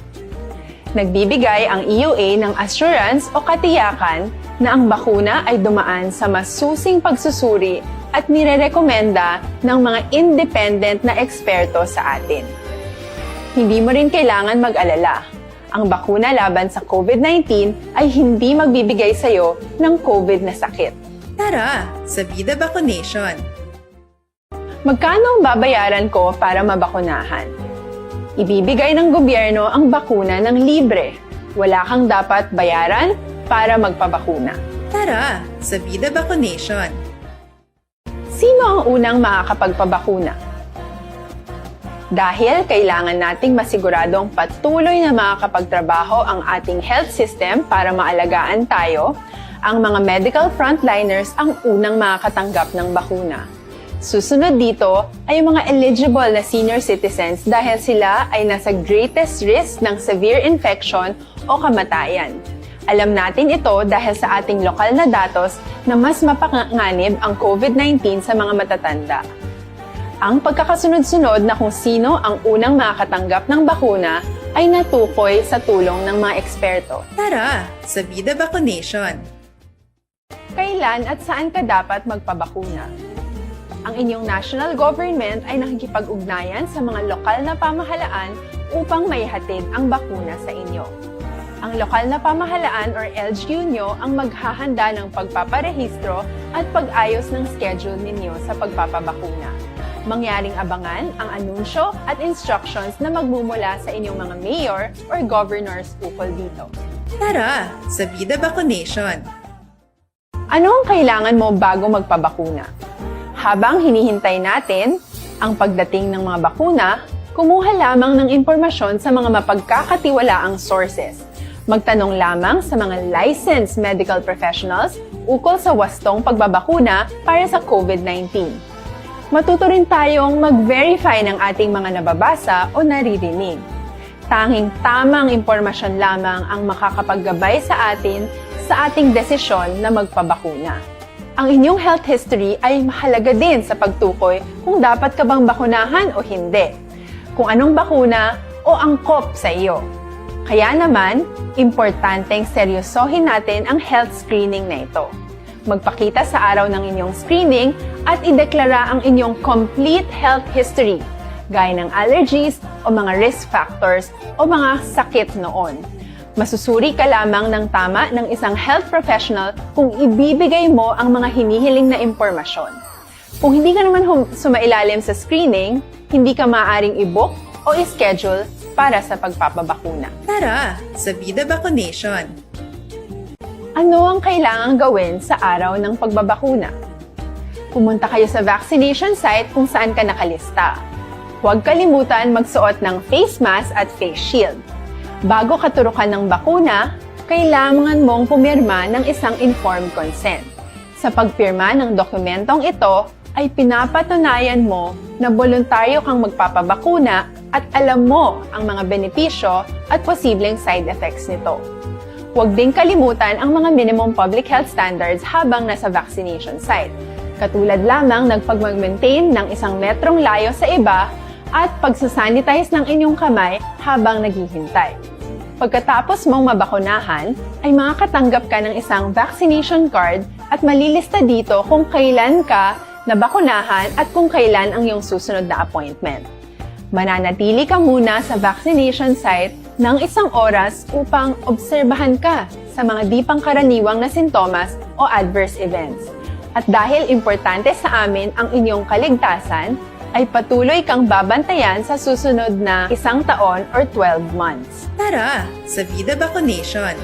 Nagbibigay ang EUA ng assurance o katiyakan na ang bakuna ay dumaan sa masusing pagsusuri at nirerekomenda ng mga independent na eksperto sa atin. Hindi mo rin kailangan mag-alala. Ang bakuna laban sa COVID-19 ay hindi magbibigay sa'yo ng COVID na sakit. Tara, sa Vida Vaccination! Magkano ang babayaran ko para mabakunahan? Ibibigay ng gobyerno ang bakuna ng libre. Wala kang dapat bayaran para magpabakuna. Tara, sa Vida Vaccination! Sino ang unang makakapagpabakuna? Dahil kailangan nating masiguradong patuloy na makakapagtrabaho ang ating health system para maalagaan tayo, ang mga medical frontliners ang unang makakatanggap ng bakuna. Susunod dito ay mga eligible na senior citizens dahil sila ay nasa greatest risk ng severe infection o kamatayan. Alam natin ito dahil sa ating lokal na datos na mas mapanganib ang COVID-19 sa mga matatanda. Ang pagkakasunod-sunod na kung sino ang unang makakatanggap ng bakuna ay natukoy sa tulong ng mga eksperto. Tara, sa Vida Vaccination! Kailan at saan ka dapat magpabakuna? Ang inyong national government ay nakikipag-ugnayan sa mga lokal na pamahalaan upang maihatid ang bakuna sa inyo. Ang lokal na pamahalaan or LGU nyo ang maghahanda ng pagpaparehistro at pag-ayos ng schedule ninyo sa pagpapabakuna. Mangyaring abangan ang anunsyo at instructions na magmumula sa inyong mga mayor or governors ukol dito. Tara, sa Vida Vaccination! Ano ang kailangan mo bago magpabakuna? Habang hinihintay natin ang pagdating ng mga bakuna, kumuha lamang ng impormasyon sa mga mapagkakatiwalaang sources. Magtanong lamang sa mga licensed medical professionals ukol sa wastong pagbabakuna para sa COVID-19. Matuto rin tayong mag-verify ng ating mga nababasa o naririnig. Tanging tamang impormasyon lamang ang makakapaggabay sa atin sa ating desisyon na magpabakuna. Ang inyong health history ay mahalaga din sa pagtukoy kung dapat ka bang bakunahan o hindi, kung anong bakuna o angkop sa iyo. Kaya naman, importanteng seryosohin natin ang health screening na ito. Magpakita sa araw ng inyong screening at ideklara ang inyong complete health history, gaya ng allergies o mga risk factors o mga sakit noon. Masusuri ka lamang ng tama ng isang health professional kung ibibigay mo ang mga hinihiling na impormasyon. Kung hindi ka naman sumailalim sa screening, hindi ka maaaring i-book o i-schedule para sa pagpapabakuna. Tara, sa Vida Vaccination! Ano ang kailangang gawin sa araw ng pagbabakuna? Pumunta kayo sa vaccination site kung saan ka nakalista. Huwag kalimutan magsuot ng face mask at face shield. Bago ka turukan ng bakuna, kailangan mong pumirma ng isang informed consent. Sa pagpirma ng dokumentong ito, ay pinapatunayan mo na voluntaryo kang magpapabakuna at alam mo ang mga benepisyo at posibleng side effects nito. Huwag din kalimutan ang mga minimum public health standards habang nasa vaccination site. Katulad lamang nagpag-maintain ng 1 metrong layo sa iba at pagsasanitize ng inyong kamay habang naghihintay. Pagkatapos mong mabakunahan, ay makakatanggap ka ng isang vaccination card at malilista dito kung kailan ka nabakunahan at kung kailan ang iyong susunod na appointment. Mananatili ka muna sa vaccination site ng 1 oras upang obserbahan ka sa mga di pangkaraniwang na sintomas o adverse events. At dahil importante sa amin ang inyong kaligtasan, ay patuloy kang babantayan sa susunod na 1 taon or 12 months. Tara, sa Vida Vaccination!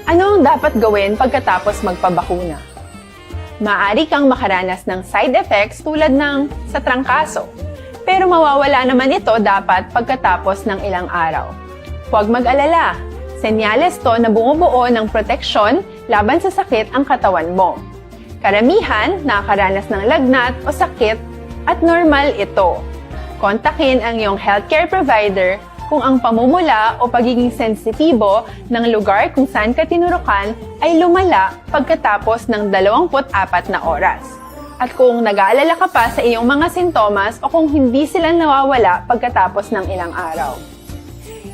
Ano ang dapat gawin pagkatapos magpabakuna? Maaari kang makaranas ng side effects tulad ng sa trangkaso. Pero mawawala naman ito dapat pagkatapos ng ilang araw. Huwag mag-alala. Senyales to na bumubuo ng proteksyon laban sa sakit ang katawan mo. Karamihan nakakaranas ng lagnat o sakit at normal ito. Kontakin ang iyong healthcare provider kung ang pamumula o pagiging sensitibo ng lugar kung saan ka tinurukan ay lumala pagkatapos ng 24 na oras. At kung nag-aalala ka pa sa iyong mga sintomas o kung hindi sila nawawala pagkatapos ng ilang araw.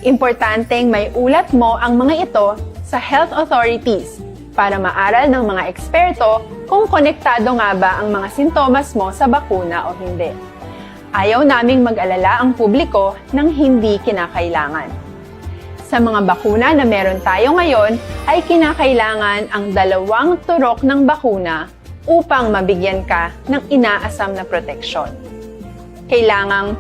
Importanteng may ulat mo ang mga ito sa health authorities para maaral ng mga eksperto kung konektado nga ba ang mga sintomas mo sa bakuna o hindi. Ayaw naming mag-alala ang publiko ng hindi kinakailangan. Sa mga bakuna na meron tayo ngayon, ay kinakailangan ang 2 turok ng bakuna upang mabigyan ka ng inaasam na proteksyon. Kailangang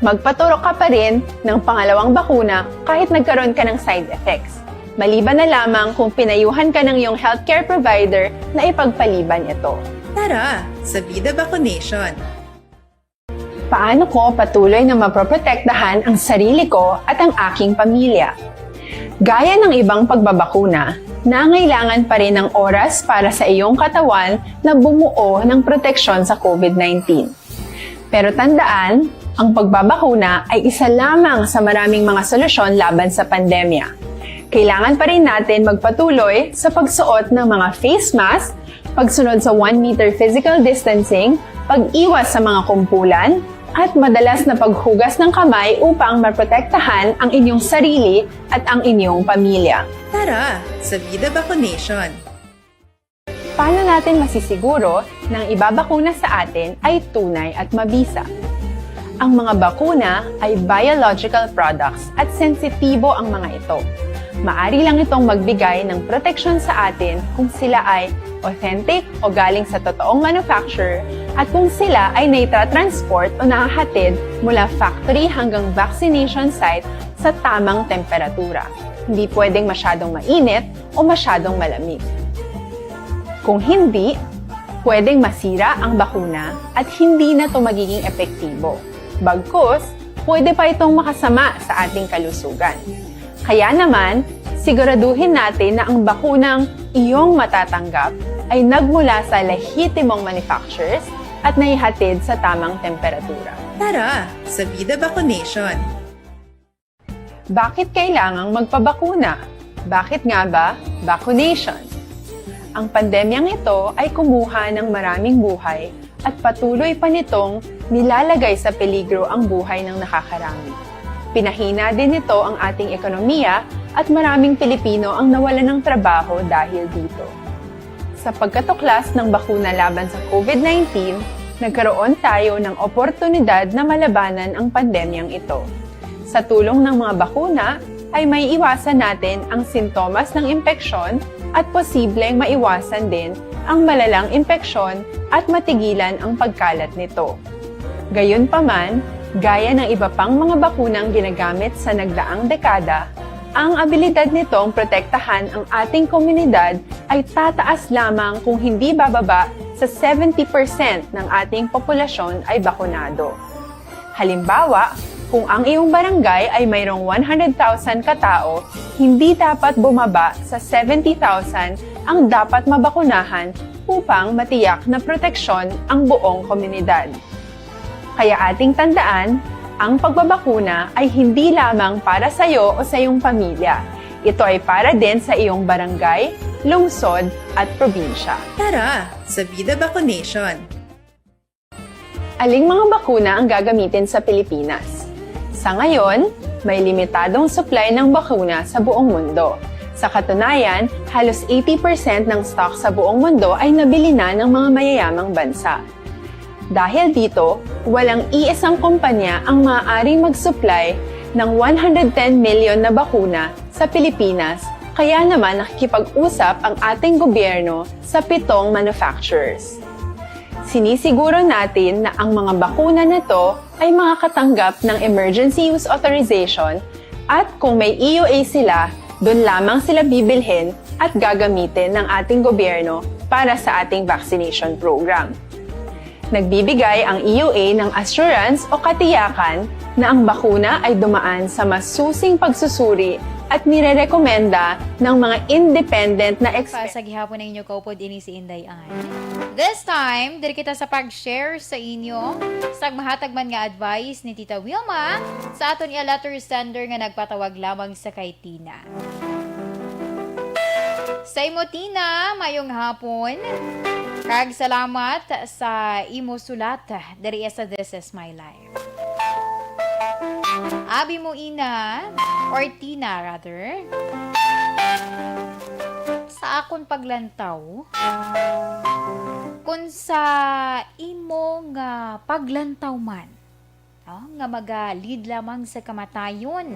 magpaturok ka pa rin ng pangalawang bakuna kahit nagkaroon ka ng side effects. Maliban na lamang kung pinayuhan ka ng iyong healthcare provider na ipagpaliban ito. Tara, sa Vida Vaccination! Paano ko patuloy na maproprotektahan ang sarili ko at ang aking pamilya? Gaya ng ibang pagbabakuna, nangailangan pa rin ng oras para sa iyong katawan na bumuo ng proteksyon sa COVID-19. Pero tandaan, ang pagbabakuna ay isa lamang sa maraming mga solusyon laban sa pandemya. Kailangan pa rin natin magpatuloy sa pagsuot ng mga face mask, pagsunod sa 1 meter physical distancing, pag-iwas sa mga kumpulan, at madalas na paghugas ng kamay upang maprotektahan ang inyong sarili at ang inyong pamilya. Tara, sa Vida Vaccination! Paano natin masisiguro na ang ibabakuna sa atin ay tunay at mabisa? Ang mga bakuna ay biological products at sensitibo ang mga ito. Maari lang itong magbigay ng proteksyon sa atin kung sila ay authentic o galing sa totoong manufacturer at kung sila ay naitra-transport o nahahatid mula factory hanggang vaccination site sa tamang temperatura. Hindi pwedeng masyadong mainit o masyadong malamig. Kung hindi, pwedeng masira ang bakuna at hindi na ito magiging epektibo. Bagkus, pwede pa itong makasama sa ating kalusugan. Kaya naman, siguraduhin natin na ang bakunang iyong matatanggap ay nagmula sa lehitimong manufacturers at naihatid sa tamang temperatura. Tara, sa Vida Vaccination! Bakit kailangang magpabakuna? Bakit nga ba vaccination? Ang pandemyang ito ay kumuha ng maraming buhay at patuloy pa nitong nilalagay sa peligro ang buhay ng nakakarami. Pinahina din nito ang ating ekonomiya at maraming Pilipino ang nawalan ng trabaho dahil dito. Sa pagkatuklas ng bakuna laban sa COVID-19, nagkaroon tayo ng oportunidad na malabanan ang pandemyang ito. Sa tulong ng mga bakuna, ay may iwasan natin ang sintomas ng impeksyon at posibleng maiwasan din ang malalang impeksyon at matigilan ang pagkalat nito. Gayunpaman, gaya ng iba pang mga bakunang ginagamit sa nagdaang dekada, ang abilidad nitong protektahan ang ating komunidad ay tataas lamang kung hindi bababa sa 70% ng ating populasyon ay bakunado. Halimbawa, kung ang iyong barangay ay mayroong 100,000 katao, hindi dapat bumaba sa 70,000 ang dapat mabakunahan upang matiyak na proteksyon ang buong komunidad. Kaya ating tandaan, ang pagbabakuna ay hindi lamang para sa iyo o sa iyong pamilya. Ito ay para din sa iyong barangay, lungsod at probinsya. Tara, sa Vida Vaccination! Aling mga bakuna ang gagamitin sa Pilipinas? Sa ngayon, may limitadong supply ng bakuna sa buong mundo. Sa katunayan, halos 80% ng stock sa buong mundo ay nabili na ng mga mayayamang bansa. Dahil dito, walang iisang kumpanya ang maaaring mag-supply ng 110 million na bakuna sa Pilipinas, kaya naman nakikipag-usap ang ating gobyerno sa 7 manufacturers. Sinisiguro natin na ang mga bakuna na to ay makakatanggap ng Emergency Use Authorization at kung may EUA sila, doon lamang sila bibilhin at gagamitin ng ating gobyerno para sa ating vaccination program. Nagbibigay ang EUA ng assurance o katiyakan na ang bakuna ay dumaan sa masusing pagsusuri at nirerekomenda ng mga independent na experts. Sa gihapon na inyo kaupod ini si Inday Ann. This time, diri kita sa pag-share sa inyo sa mahatag man nga advice ni Tita Wilma sa aton iya letter sender nga nagpatawag lamang sa kay Tina. Sa imo Tina, mayong hapon. Kag salamat sa imo sulat diri sa This Is My Life. Abi mo ina, or Tina rather, sa akon paglantaw, kung sa imo nga paglantaw man, nga magalid lamang sa kamatayon,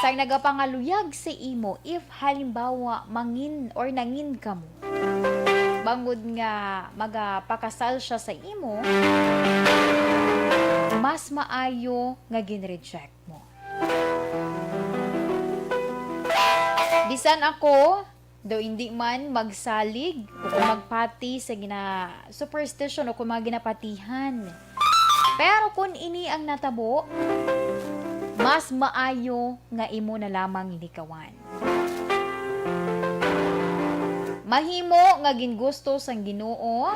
sa nagapangaluyag sa imo if halimbawa mangin or nangin ka mo, bangod nga magapakasal siya sa imo, mas maayo nga ginreject mo. Bisan ako, do hindi man magsalig o kung magpati sa superstition o kung mga ginapatihan. Pero kung ini ang natabo, mas maayo nga imo na lamang likawan. Mahimo nga gingusto sang Ginoo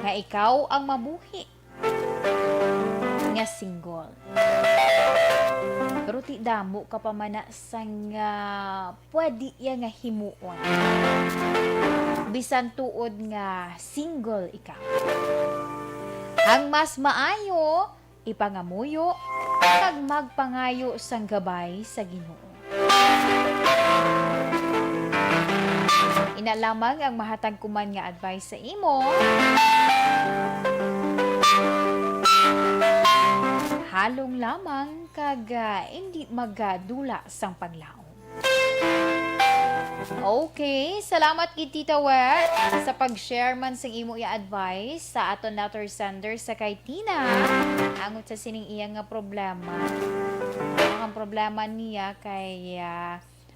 nga ikaw ang mabuhi nga single. Pero ti damo ka pa man sang pwede iya nga himuon. Bisan tuod nga single ikaw. Ang mas maayo ipangamuyo kag magpangayo sang gabay sa Ginoo. Ina lamang ang mahatag kuman nga advice sa imo. Halong lamang kag hindi magadula sang paglaom. Okay, salamat kay Tita Wet sa pag-share man sang imo iya advice sa aton letter sender sa kay Tina angot sa sining iya nga problema. Ang problema niya kay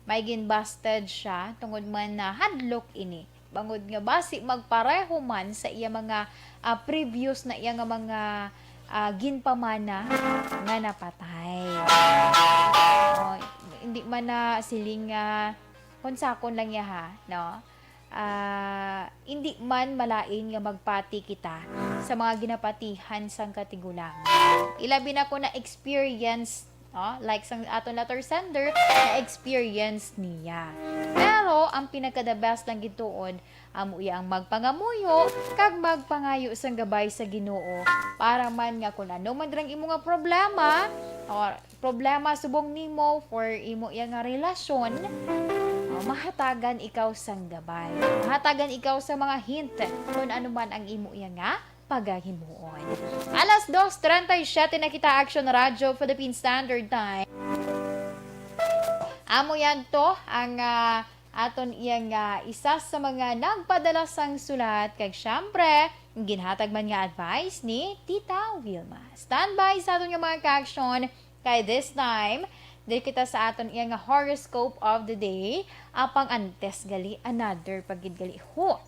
may ginbusted siya tungod man na hadlok ini. Bangod nga basi magpareho man sa iya mga previous na iya nga mga ginpamana nga napatay. Hindi man na siling konsakon lang ya ha, no? Hindi man malain nga magpati kita sa mga ginapatihan sang katigulang. Ilabi na ko na experience, like sang aton letter sender, na experience niya. Pero ang pinaka-the best lang gituon, amo iya ang magpangamuyo kag magpangayo sang gabay sa Ginoo para man nga kun ano man drang imo nga problema or problema subong nimo for imo iya nga relasyon, mahatagan ikaw sang gabay. Mahatagan ikaw sa mga hint kung ano man ang imo iya nga pagahimuon. Alas 2:37 na kita Action Radio Philippine Standard Time. Amo yan to ang aton iyang isa sa mga nagpadala sang sulat kag syempre ginhatag man nga advice ni Tita Wilma. Standby sa aton nga mga ka-action kay this time dili kita sa aton iyang horoscope of the day apang antes gali another pagid gali ho.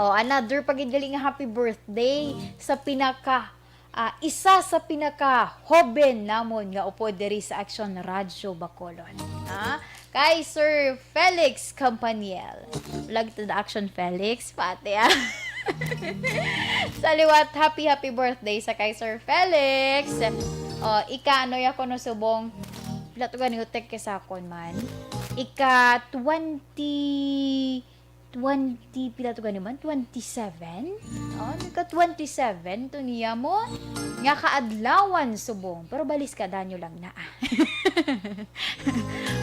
Another pagid gali nga happy birthday sa isa sa pinaka-hoben namon nga upo diri sa Action Radio Bacolod. Kay Sir Felix Campaniel. Vlog to the Action Felix, pati Saliwat, happy birthday sa kay Sir Felix. Ika ano ya ko no subong plato gani utek sa kon man. Ika 20 pila to man 27. Ika 27 to niya mo nga kaadlawan subong pero balis ka danyo lang na.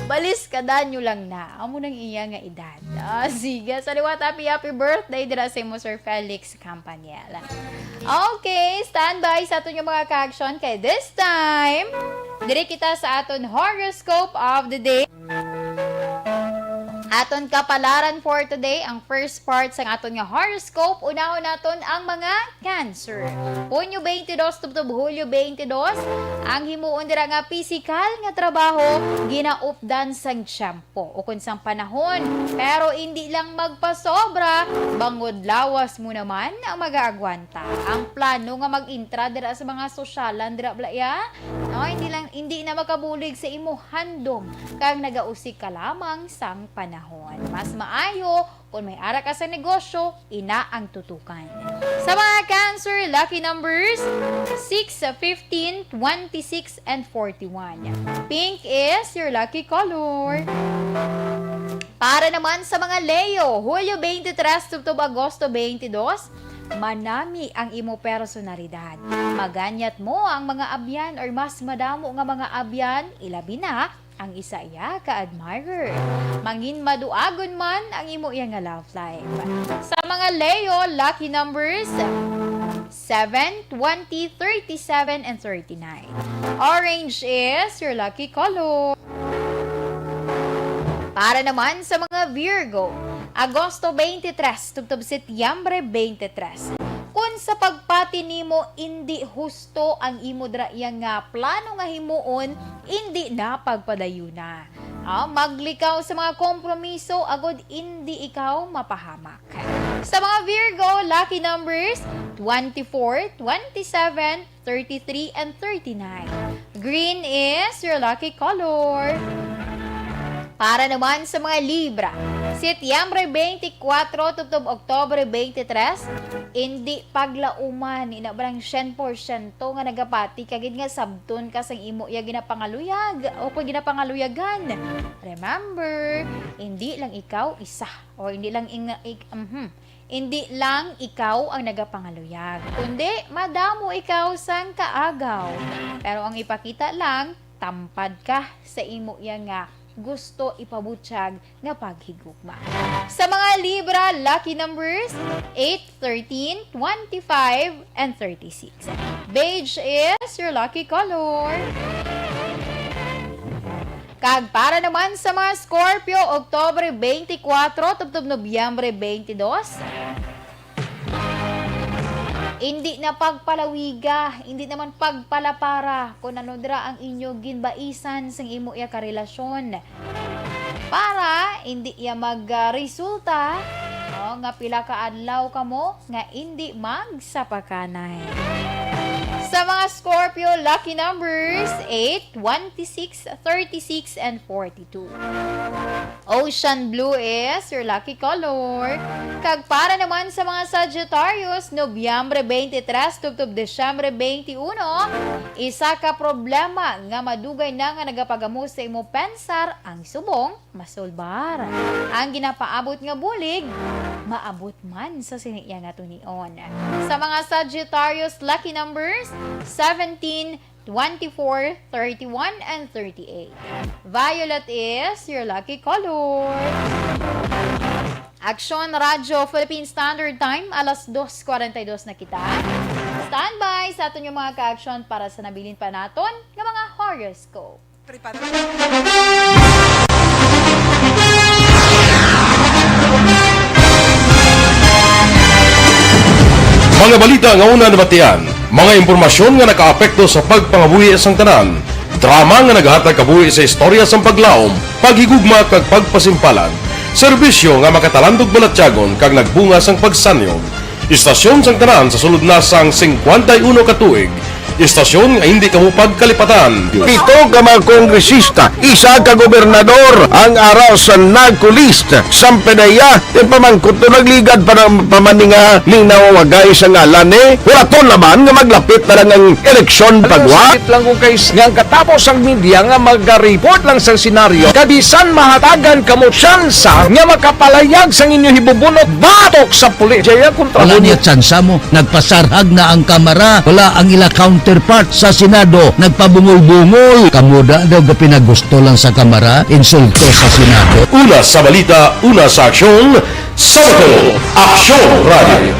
Balis ka danyo lang na. Amo nang iya nga edad. Sige, saliwat happy birthday dira sa mo Sir Felix Campaniel. Okay, standby sa aton yung mga ka-action kay this time. Diri kita sa aton horoscope of the day. Aton kapalaran for today, ang first part sa aton nga horoscope, unahon naton ang mga Cancer. Hunyo 22 tubtob Hulyo 22, ang himuon dira nga physical nga trabaho ginaupdan sang tiyempo o kun sang panahon. Pero hindi lang magpasobra, bangod lawas mo naman ang mag-aagwanta. Ang plano nga mag-intra dira sa mga sosyalan dira blaya, no, hindi na makabulig sa imo handom kag nagausik ka lamang sang panahon. Mas maayo kung may ara ka sa negosyo, ina ang tutukan. Sa mga Cancer, lucky numbers 6, 15, 26, and 41. Pink is your lucky color. Para naman sa mga Leo, Hulyo 23 tubtob Agosto 22, manami ang imo personalidad. Maganyat mo ang mga abyan or mas madamo nga mga abyan, ilabi na ang isa iya ka-admirer. Mangin maduagon man ang imo iya nga love life. Sa mga Leo, lucky numbers 7, 20, 37, and 39. Orange is your lucky color. Para naman sa mga Virgo, Agosto 23, tubtob Setyembre 23. Kung sa pagpati nimo hindi husto ang imo dra nga plano nga himuon, hindi na pagpadayuna. Maglikaw sa mga kompromiso agod hindi ikaw mapahamak. Sa mga Virgo, lucky numbers 24, 27, 33, and 39. Green is your lucky color. Para naman sa mga Libra, Setyembre 24, tubtob Oktubre 23, hindi paglauman, inabrang 100% nga nagapati, kagid nga sabton ka sang imo ya ginapangaluyag o kung ginapangaluyagan. Remember, hindi lang ikaw isa, o hindi lang hindi lang ikaw ang nagapangaluyag, kundi madamo ikaw sang kaagaw. Pero ang ipakita lang, tampad ka sa imo ya nga gusto ipabutyag nga paghigugma. Sa mga Libra, lucky numbers 8, 13, 25, and 36. Beige is your lucky color. Kag para naman sa mga Scorpio, Oktubre 24, tubtob Nobyembre 22, hindi na pagpalawiga, hindi naman pagpalapara kung ano dira ang inyo ginbaisan sang imo iya karelasyon. Para hindi iya magresulta nga pila ka adlaw kamo nga hindi magsapakanay. Sa mga Scorpio, lucky numbers 8, 26, 36, and 42. Ocean blue is your lucky color. Kag para naman sa mga Sagittarius, Nobyembre 23, tubtob Desyembre 21, isa ka problema nga madugay na nga nagapagamo sa imo pensar, ang subong masulbar. Ang ginapaabot nga bulig, maabot man sa siniya nga tunion. Sa mga Sagittarius, lucky numbers 17, 24, 31, and 38. Violet is your lucky color. Aksyon Radyo Philippine Standard Time, alas 2:42 na kita. Standby sa aton yung mga ka-aksyon para sa nabilin pa naton ng mga horoscope. Mga balita nga una nabatian, mga impormasyon nga nakaapekto sa pagpangabuhi sang tanan, drama nga naghatag kabuhi sa istorya sang paglaom, paghigugma kag pagpasimpalan, serbisyo nga makatalandog balatyagon kag nagbunga sang pagsanyog, istasyon sang tanan sa sulod na sang 51 ka tuig, istasyon nga hindi kamupag kalipatan. Pito ka mga kongresista, isa ka gobernador, ang araw sa nagkulist, sampedaya, pamangkot to nagligad para pamaninga ning nawawagay sa ngalan wala to naman nga maglapit na lang ang eleksyon pagwa. Sakit lang kung guys nga katapos ang media nga mag-report lang sa senaryo, kabisan mahatagan kamo tsansa nga makapalayag sang inyo hibubunot batok sa pulis. Jaya kontra Wala niya tsansa mo, nagpasarhag na ang kamara, wala ang ila counterpart sa Senado, nagpabungol-bungol. Kamuda daw ga pinagusto lang sa kamara, insulto sa Senado. Una sa balita, una sa aksyon, Sabado, Aksyon Radio.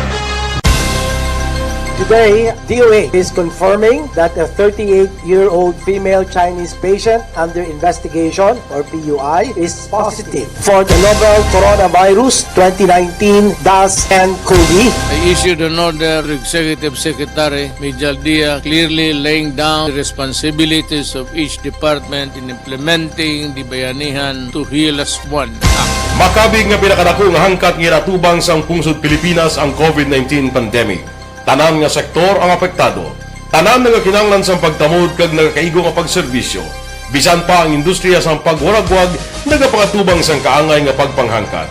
Today, DOA is confirming that a 38-year-old female Chinese patient under investigation, or PUI, is positive for the novel coronavirus 2019-10-CoV. I issued an order to Executive Secretary Major Dia clearly laying down the responsibilities of each department in implementing the Bayanihan to Heal as One Act. Makabig nga pinakadako nga hangkat nga natubang sang pungsod Pilipinas ang COVID-19 pandemic. Tanan nga sektor ang apektado. Tanan nga kinahanglan sang pagtamod kag nagakaigo nga pagserbisyo. Bisan pa ang industriya sang pagwaragwag nagapangatubang sang kaangay nga pagpanghangkat.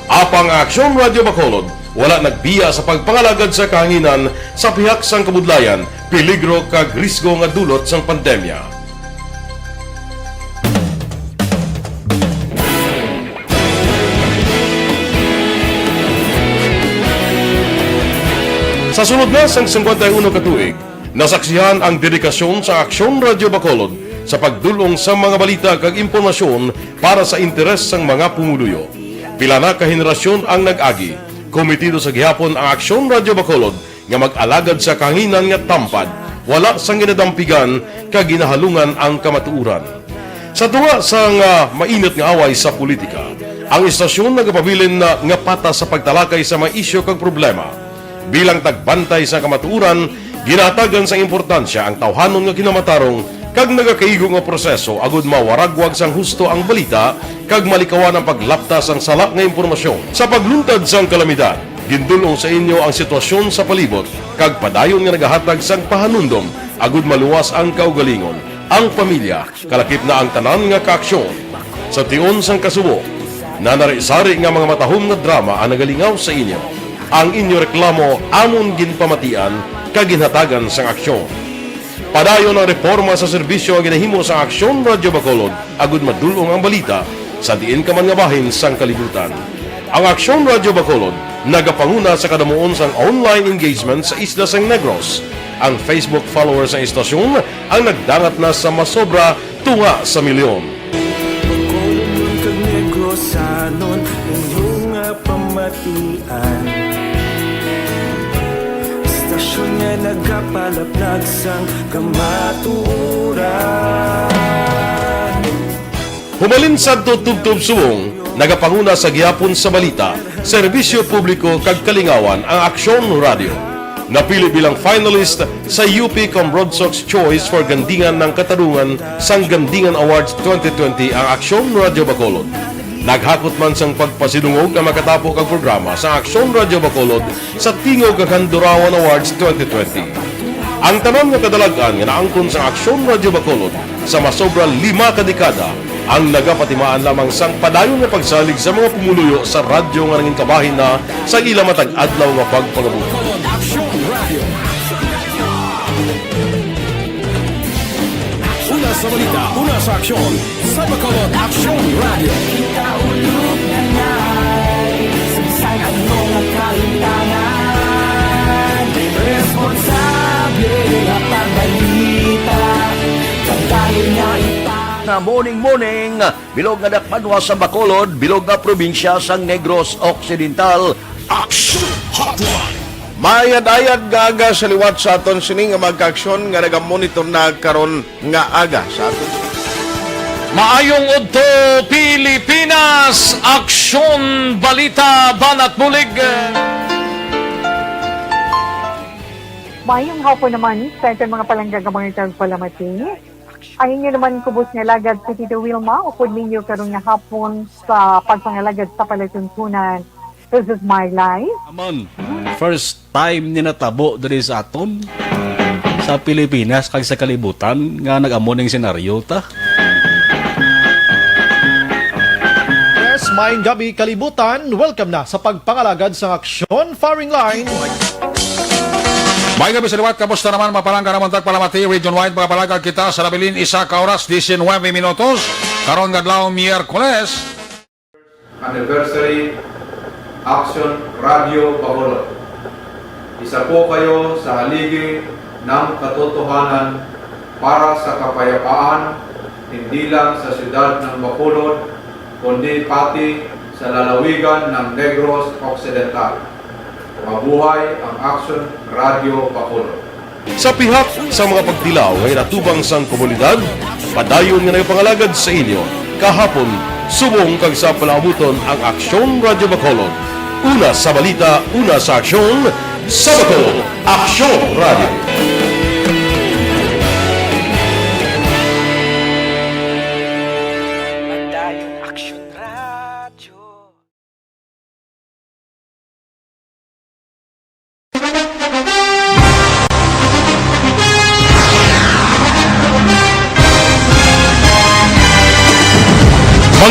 Apang Aksyon Radio Bacolod wala nagbiya sa pagpangalagad sa kahanginan sa pihak sang kabudlayan, peligro kag risgo nga dulot sang pandemya. Sa sunod na sang 51 katuig, nasaksihan ang dedikasyon sa Aksyon Radio Bacolod sa pagdulong sa mga balita kag impormasyon para sa interes sang mga pumuluyo. Pila na ka henerasyon ang nag-agi, komitido sa gihapon ang Aksyon Radio Bacolod nga mag-alagad sa kahanginan nga tampad, wala sang ginadampigan kag ginahalungan ang kamatuuran. Sa tunga sang mainit nga away sa politika, ang istasyon nagapabilin na nga patas sa pagtalakay sa mga isyu kag problema. Bilang tagbantay sa kamatuuran, ginatagan sa importansya ang tawhanon nga kinamatarong kag nagakaigo nga proseso agud mawaragwag sang husto ang balita kag malikawan ang paglaptas ang sala nga impormasyon. Sa pagluntad sang kalamidad, gindulong sa inyo ang sitwasyon sa palibot kag padayon nga nagahatag sang pahanundom agud maluwas ang kaugalingon, ang pamilya, kalakip na ang tanan nga kaaksyon. Sa tion sang kasubo, nanari-sari nga mga matahom nga drama ang nagalingaw sa inyo. Ang inyo reklamo amon ginpamatian kag ginhatagan sang aksyon. Padayon ang reforma sa serbisyo ang ginahimo sa Aksyon Radio Bacolod agud madulong ang balita sa diin ka man nga bahin sang kalibutan. Ang Aksyon Radio Bacolod nagapanguna sa kadamuon sang online engagement sa isla sang Negros. Ang Facebook followers sa istasyon ang nagdangat na sa masobra tunga sa milyon. Bacolod kag Negros anon inyong pamatian. Stasyon nga nagapalaplag sang kamaturan. Humalin sa tutubtub subong, nagapanguna sa gihapon sa balita, serbisyo publiko kag kalingawan ang Aksyon Radio. Napili bilang finalist sa UP Broadsox Choice for Gandingan ng Katarungan sang Gandingan Awards 2020 ang Aksyon Radio Bacolod. Naghakot man sang pagpasidungog ang makatapo kag programa sa Aksyon Radio Bacolod sa Tingog kag Handurawan Awards 2020. Ang tanan nga kadalagan nga naangkon sa Aksyon Radio Bacolod sa masobra 5 ka dekada ang nagapatimaan lamang sang padayon nga pagsalig sa mga pumuluyo sa radyo nga nangin kabahin na sa ila matag adlaw nga pagpangabuhi. Una sa balita, una sa aksyon, sa Bacolod Aksyon Radio. Ikaulog na na'y sagsang ang mga kalintangan. Responsable na pagbalita, kagaya niya Na morning, bilog nga dakpanwa sa Bacolod, bilog nga probinsya sang Negros Occidental. Aksyon Hotline. Mayad-ayad nga aga sa liwat sa aton sining nga magkaaksyon nga nagamonitor na karon nga aga sa aton. Maayong udto Pilipinas, Aksyon Balita Banat Bulig. Maayong hapon naman sa ating mga palanggagamang itang palamati. Ang inyo naman kubos nga lagad sa Tito Wilma, upod ninyo karong nga hapon sa pagpangalagad sa palatuntunan. This is my life. Amon, first time ni natabo diri sa aton sa Pilipinas kag sa kalibutan nga nag-amo ning senaryo ta. Yes, maayong gabi kalibutan. Welcome na sa pagpangalagad sa Aksyon Firing Line. May gabi sa liwat, kamusta naman mapalangga naman tagpalamati, region-wide mga palagag kita sa Labilin, 1 oras, 19 minutos, karon gadlaw Miyerkules. Anniversary Aksyon Radio Bacolod. Isa po kayo sa haligi ng katotohanan para sa kapayapaan, hindi lang sa siyudad ng Bacolod, kundi pati sa lalawigan ng Negros Occidental. Mabuhay ang Action Radio Bacolod. Sa pihak sa mga pagdilaw ngay natubang sang komunidad, padayon nga nagpangalagad sa inyo. Kahapon, subong kag sa palaabuton ang Aksyon Radio Bacolod. Una sa balita, una sa aksyon, sa Bacolod, Aksyon Radio.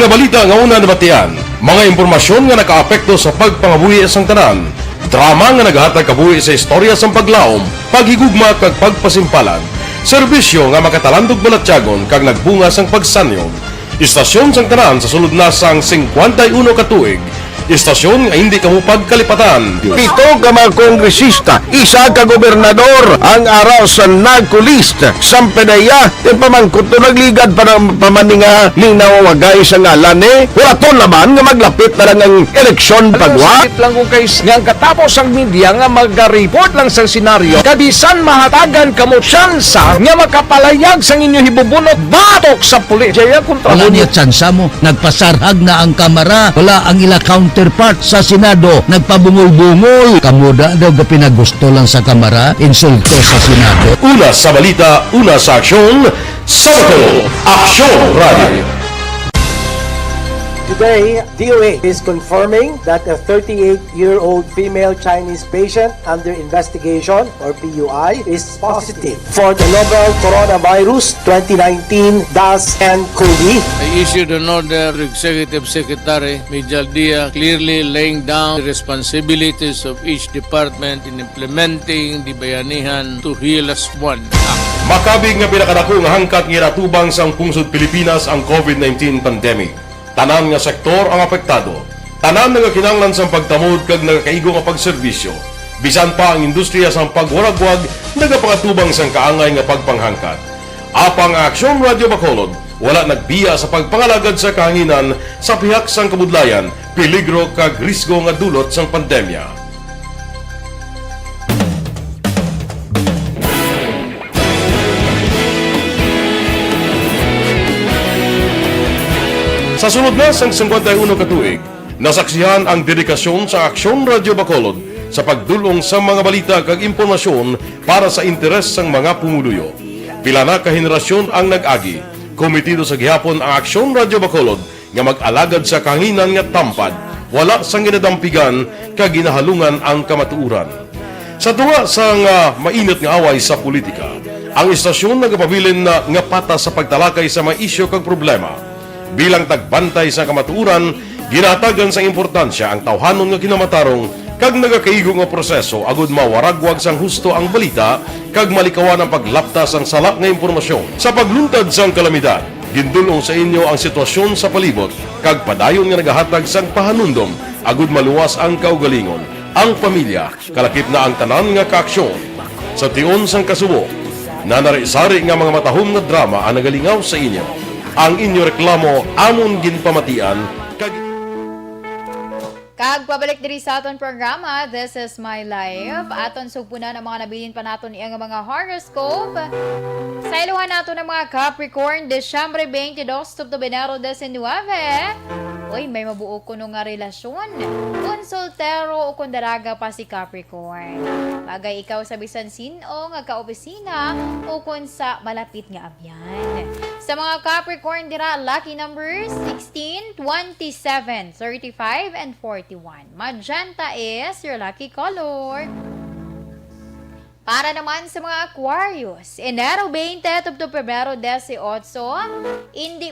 Mga balita nga una nabatian, mga impormasyon nga nakaapekto sa pagpangabuhi sang tanan, drama nga naghatag kabuhi sa istorya sang paglaom, paghigugma kag pagpasimpalan, serbisyo nga makatalandog balatyagon kag nagbunga sang pagsanyog, istasyon sang tanan sa sulod na sang 51 ka tuig, istasyon nga hindi kamupag kalipatan. Pito ka mga kongresista, isa ka gobernador ang araw sa nagkulist sa PDEA yung pamangkot to nagligad para pamaninga linaw wagay sa ngalan wala to naman nga maglapit na lang ang eleksyon pagwa. Sakit lang ko guys, nga katapos ang media nga mag-report lang sa senaryo, kabisan mahatagan kamo tsansa nga makapalayag sa inyo hibubunot batok sa pulis. Jaya kontra Wala niya tsansa mo, nagpasarhag na ang kamera, wala ang ila counterpart sa Senado, nagpabungol-bungol. Kamuda daw ga pinagusto lang sa kamera, insulto sa Senado. Una sa balita, una sa aksyon, sa Bacolod, Aksyon Radio. Today, DOA is confirming that a 38-year-old female Chinese patient under investigation, or PUI, is positive for the novel coronavirus 2019 DAS-CoV. I issued an order to Executive Secretary Major Dia clearly laying down the responsibilities of each department in implementing the Bayanihan to Heal as One Act. Makabig nga pinakadako nga hangkat nga natubang sang pungsod Pilipinas ang COVID-19 pandemic. Tanan nga sektor ang apektado. Tanan nga kinahanglan sang pagtamod kag nagakaigo nga pagserbisyo. Bisan pa ang industriya sang pagwaragwag nagapangatubang sang kaangay nga pagpanghangkat. Apang Aksyon Radio Bacolod wala nagbiya sa pagpangalagad sa kahanginan sa pihak sang kabudlayan, peligro kag risgo nga dulot sang pandemya. Sa sunod na sang 51 ka tuig, nasaksihan ang dedikasyon sa Aksyon Radio Bacolod sa pagdulong sa mga balita kag impormasyon para sa interes sang mga pumuluyo. Pila na ka henerasyon ang nag-agi, komitido sa gihapon ang Aksyon Radio Bacolod nga mag-alagad sa kahanginan nga tampad, wala sang ginadampigan kag ginahalungan ang kamatuuran. Sa tuwa sang mainit nga away sa politika, ang istasyon nagapabilin na nga patas sa pagtalakay sa mga isyu kag problema. Bilang tagbantay sa kamatuuran, ginatagan sa importansya ang tawhanon nga kinamatarong kag nagakaigo nga proseso agud mawaragwag sang husto ang balita kag malikawan ang paglaptas ang salak nga impormasyon. Sa pagluntad sang kalamidad, gindulong sa inyo ang sitwasyon sa palibot kag padayon nga nagahatag sang pahanundom agud maluwas ang kaugalingon, ang pamilya, kalakip na ang tanan nga kaaksyon. Sa tion sang kasubo, nanari-sari nga mga matahom nga drama ang nagalingaw sa inyo. Ang inyo reklamo amon ginpamatian Kag pabalik diri sa aton programa, This is My Life. Aton sugpunan ang mga nabilin pa naton iyang mga horoscope. Sa iluhan nato ng mga Capricorn, Desyembre 22 to Enero 19. Uy, may mabuo ko nung nga relasyon. Kung soltero o kung daraga pa si Capricorn. Bagay ikaw sa bisan sino nga kaopisina o kung sa malapit nga abyan. Sa mga Capricorn dira, lucky numbers 16, 27, 35, and 41. Magenta is your lucky color. Para naman sa mga Aquarius, Enero 20 to Pebrero 18, hindi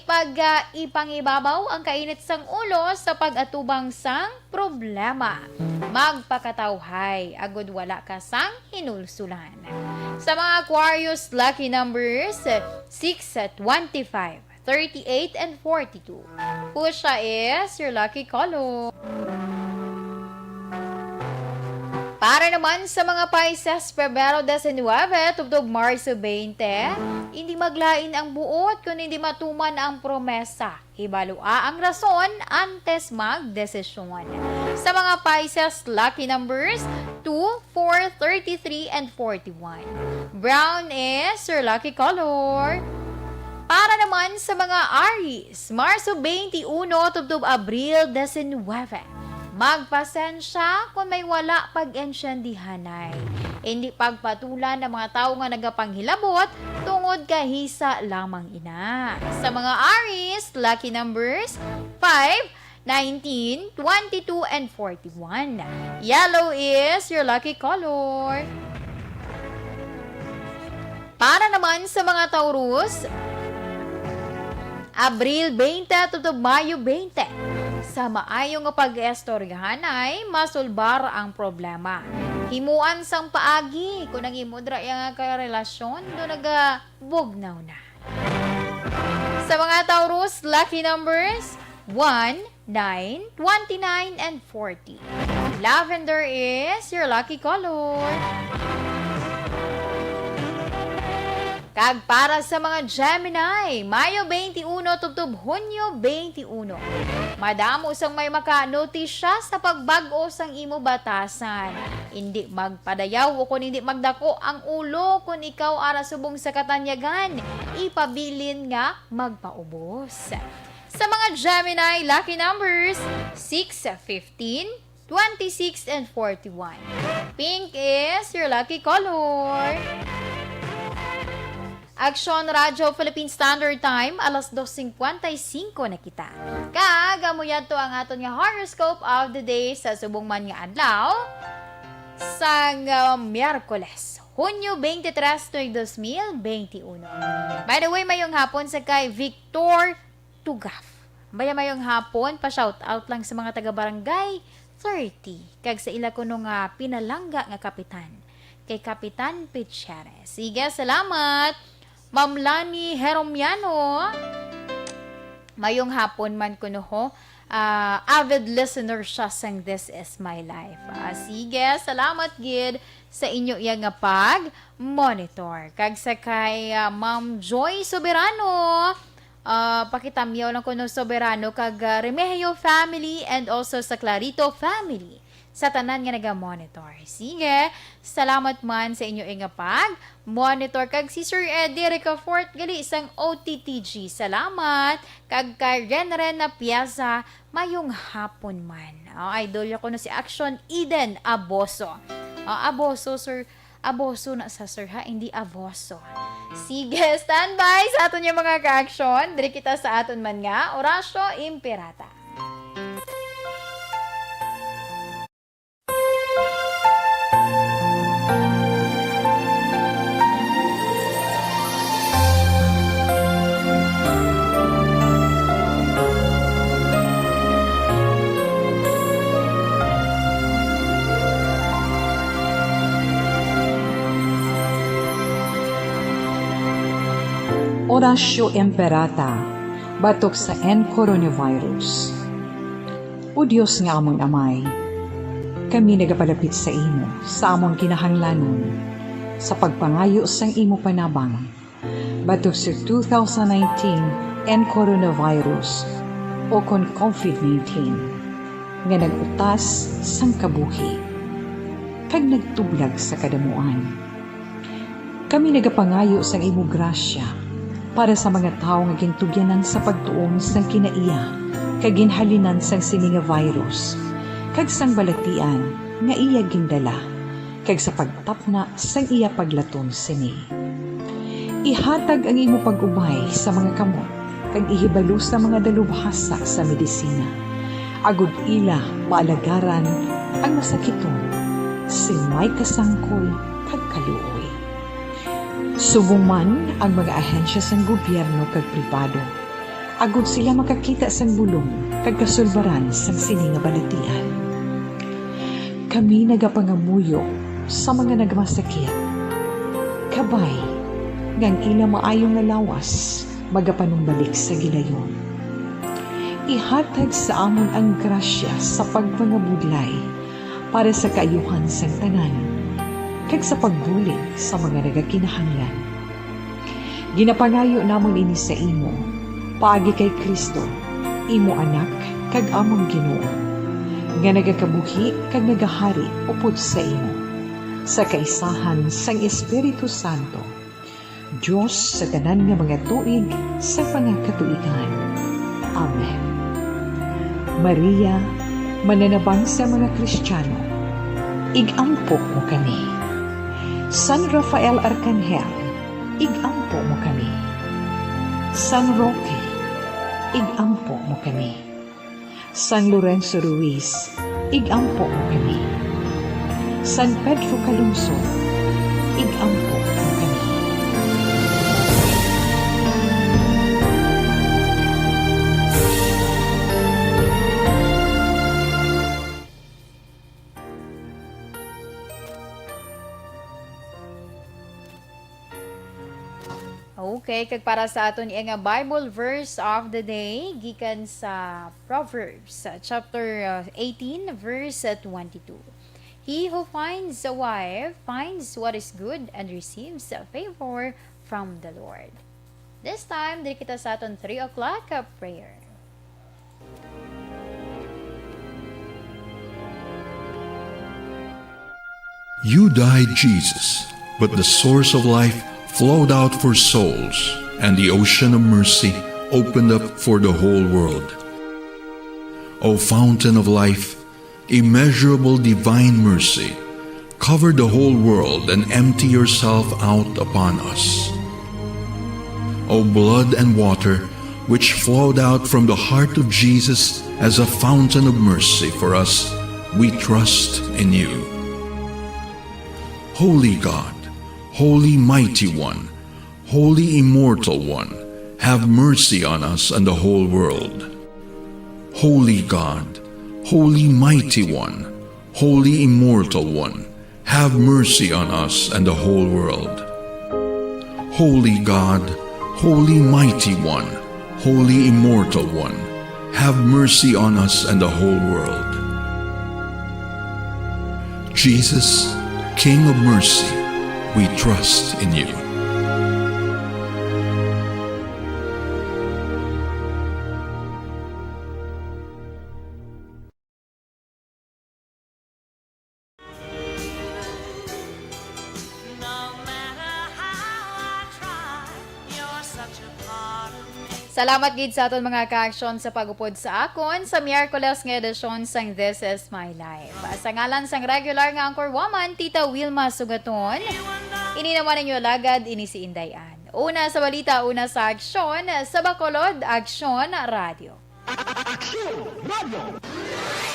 ipangibabaw ang kainit sang ulo sa pag-atubang sang problema. Magpakatawhay, agud wala ka sang hinulsulan. Sa mga Aquarius, lucky numbers 6, 25, 38, and 42. Pusha is your lucky color. Para naman sa mga Pisces, Pebrero 19, tubtog Marso 20, hindi maglain ang buot kung hindi matuman ang promesa. Hibalua ang rason antes magdesisyon. Sa mga Pisces, lucky numbers 2, 4, 33, and 41. Brown is your lucky color. Para naman sa mga Aries, Marso 21 tubtub Abril 19. Magpasensya kung may wala pag-ensyandihanay. Hindi pagpatulan ng mga tao nga nagapanghilabot tungod kahisa lamang ina. Sa mga Aries, lucky numbers 5, 19, 22, and 41. Yellow is your lucky color. Para naman sa mga Taurus, Abril 20 to Mayo 20. Sa maayong pag-estoryahan ay masulbar ang problema. Himuan sang paagi kung nang imudra yung karelasyon do nagabugnaw na. Sa mga Taurus, lucky numbers 1, 9, 29, and 40. Lavender is your lucky color. Kag para sa mga Gemini, Mayo 21 tubtub Hunyo 21. Madamo sang may maka-notisya sa pagbago sang imo batasan. Hindi magpadayaw o kung hindi magdako ang ulo kung ikaw ara subong sa katanyagan, ipabilin nga magpaubos. Sa mga Gemini, lucky numbers 6, 15, 26, and 41. Pink is your lucky color. Aksyon Radyo Philippine Standard Time, alas 2:55 na kita. Kagamuyan to ang aton nga horoscope of the day sa subong man nga adlaw sang Miyerkules, Hunyo 23, 2021. By the way, mayong hapon sa kay Victor Tugaf. Mayong hapon, pa-shout out lang sa mga taga-barangay 30. Kag sa ila kuno nga pinalangga nga kapitan. Kay Kapitan Pichares. Sige, salamat! Ma'am Lani Heromiano, mayong hapon man kuno ho, avid listener siya sang This Is My Life. Sige, salamat gid sa inyo yang nga pag-monitor. Kag sa kay Ma'am Joy Soberano, pakitamyaw lang kuno Soberano kag Remehio family and also sa Clarito family sa tanan nga naga-monitor. Sige, salamat man sa inyo nga pag-monitor. Kag si Sir Eddie Ricafort gali isang OTTG. Salamat. Kag Karen na piyasa, mayong hapon man. Idol ko na si Action Eden Aboso. Aboso, Sir. Aboso na sa Sir ha, hindi Aboso. Sige, standby sa aton yung mga ka-action. Diri kita sa aton man nga, Orasyo Imperata. Orasyo Imperata, batok sa coronavirus. O Diyos nga among amay, kami nagapalapit sa imo, sa among kinahanglanon, sa pagpangayo sang imo panabang, batok sa 2019 coronavirus o kon COVID-19, nga nagutas sang kabuhi, kag nagtublag sa kadamuan. Kami nagapangayo sang imo grasya, para sa mga tao nga gintugyanan sa pagtuon sang kinaiya, kag ginhalinan sang sini nga virus, kag sang balatian nga iya gindala, kag sa pagtapna sang iya paglaton sini. Ihatag ang imo pag-ubay sa mga kamot, kag ihibalo sa mga dalubhasa sa medisina. Agud ila maalagaran ang masakiton, sing may kasangkol kag kaluoy. Subong man ang mga ahensya sang gobyerno kag pribado, agud sila makakita sang bulong kag kasulbaran sang sini nga balatian. Kami nagapangamuyo sa mga nagmasakit, kabay ngang ila maayong nalawas magapanumbalik sa gilayon. Ihatag sa amon ang grasya sa pagpangabudlay para sa kaayuhan sang tanan, kag sa pagbulig sa mga nagakinahanglan. Ginapangayo namon ini sa imo, paagi kay Kristo, imo anak, kag among Ginoo, nga nagakabuhi kag nagahari upod sa imo, sa kaisahan sang Espiritu Santo, Diyos sa tanan nga mga tuig sa pangakatuigan. Amen. Maria, mananabang sa mga Kristiyano, igampo mo kami. San Rafael Arcangel, igampo mo kami. San Roque, igampo mo kami. San Lorenzo Ruiz, igampo mo kami. San Pedro Calungsod, igampo mo kami. Okay, kag para sa aton nga Bible verse of the day gikan sa Proverbs chapter 18 verse 22. He who finds a wife finds what is good and receives favor from the Lord. This time, diri kita sa aton 3 o'clock prayer. You died, Jesus, but the source of life flowed out for souls, and the ocean of mercy opened up for the whole world. O fountain of life, immeasurable divine mercy, cover the whole world and empty yourself out upon us. O blood and water, which flowed out from the heart of Jesus as a fountain of mercy for us, we trust in you. Holy God, Holy Mighty One, Holy Immortal One, have mercy on us and the whole world. Holy God, Holy Mighty One, Holy Immortal One, have mercy on us and the whole world. Holy God, Holy Mighty One, Holy Immortal One, have mercy on us and the whole world. Jesus, King of mercy, we trust in you. Salamat gid sa aton mga ka-aksyon sa pagupod sa akon sa Miyerkules nga edisyon sang This Is My Life. Sa ngalan sang regular nga anchor woman, Tita Wilma Sugaton, ini naman ninyo lagad, ini si Indayan. Una sa balita, una sa aksyon, sa Bacolod, Aksyon Radio. Aksyon Radio!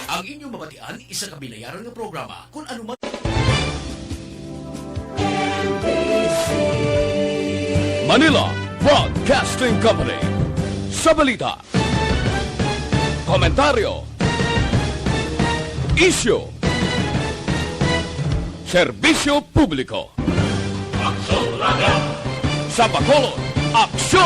Ang inyong mabatian, isa kabilayaran ng programa kung ano man... Manila Broadcasting Company. Sa balita, komentaryo, isyu, serbisyo publiko. Aksyon Radio! Sa Bacolod, Aksyon!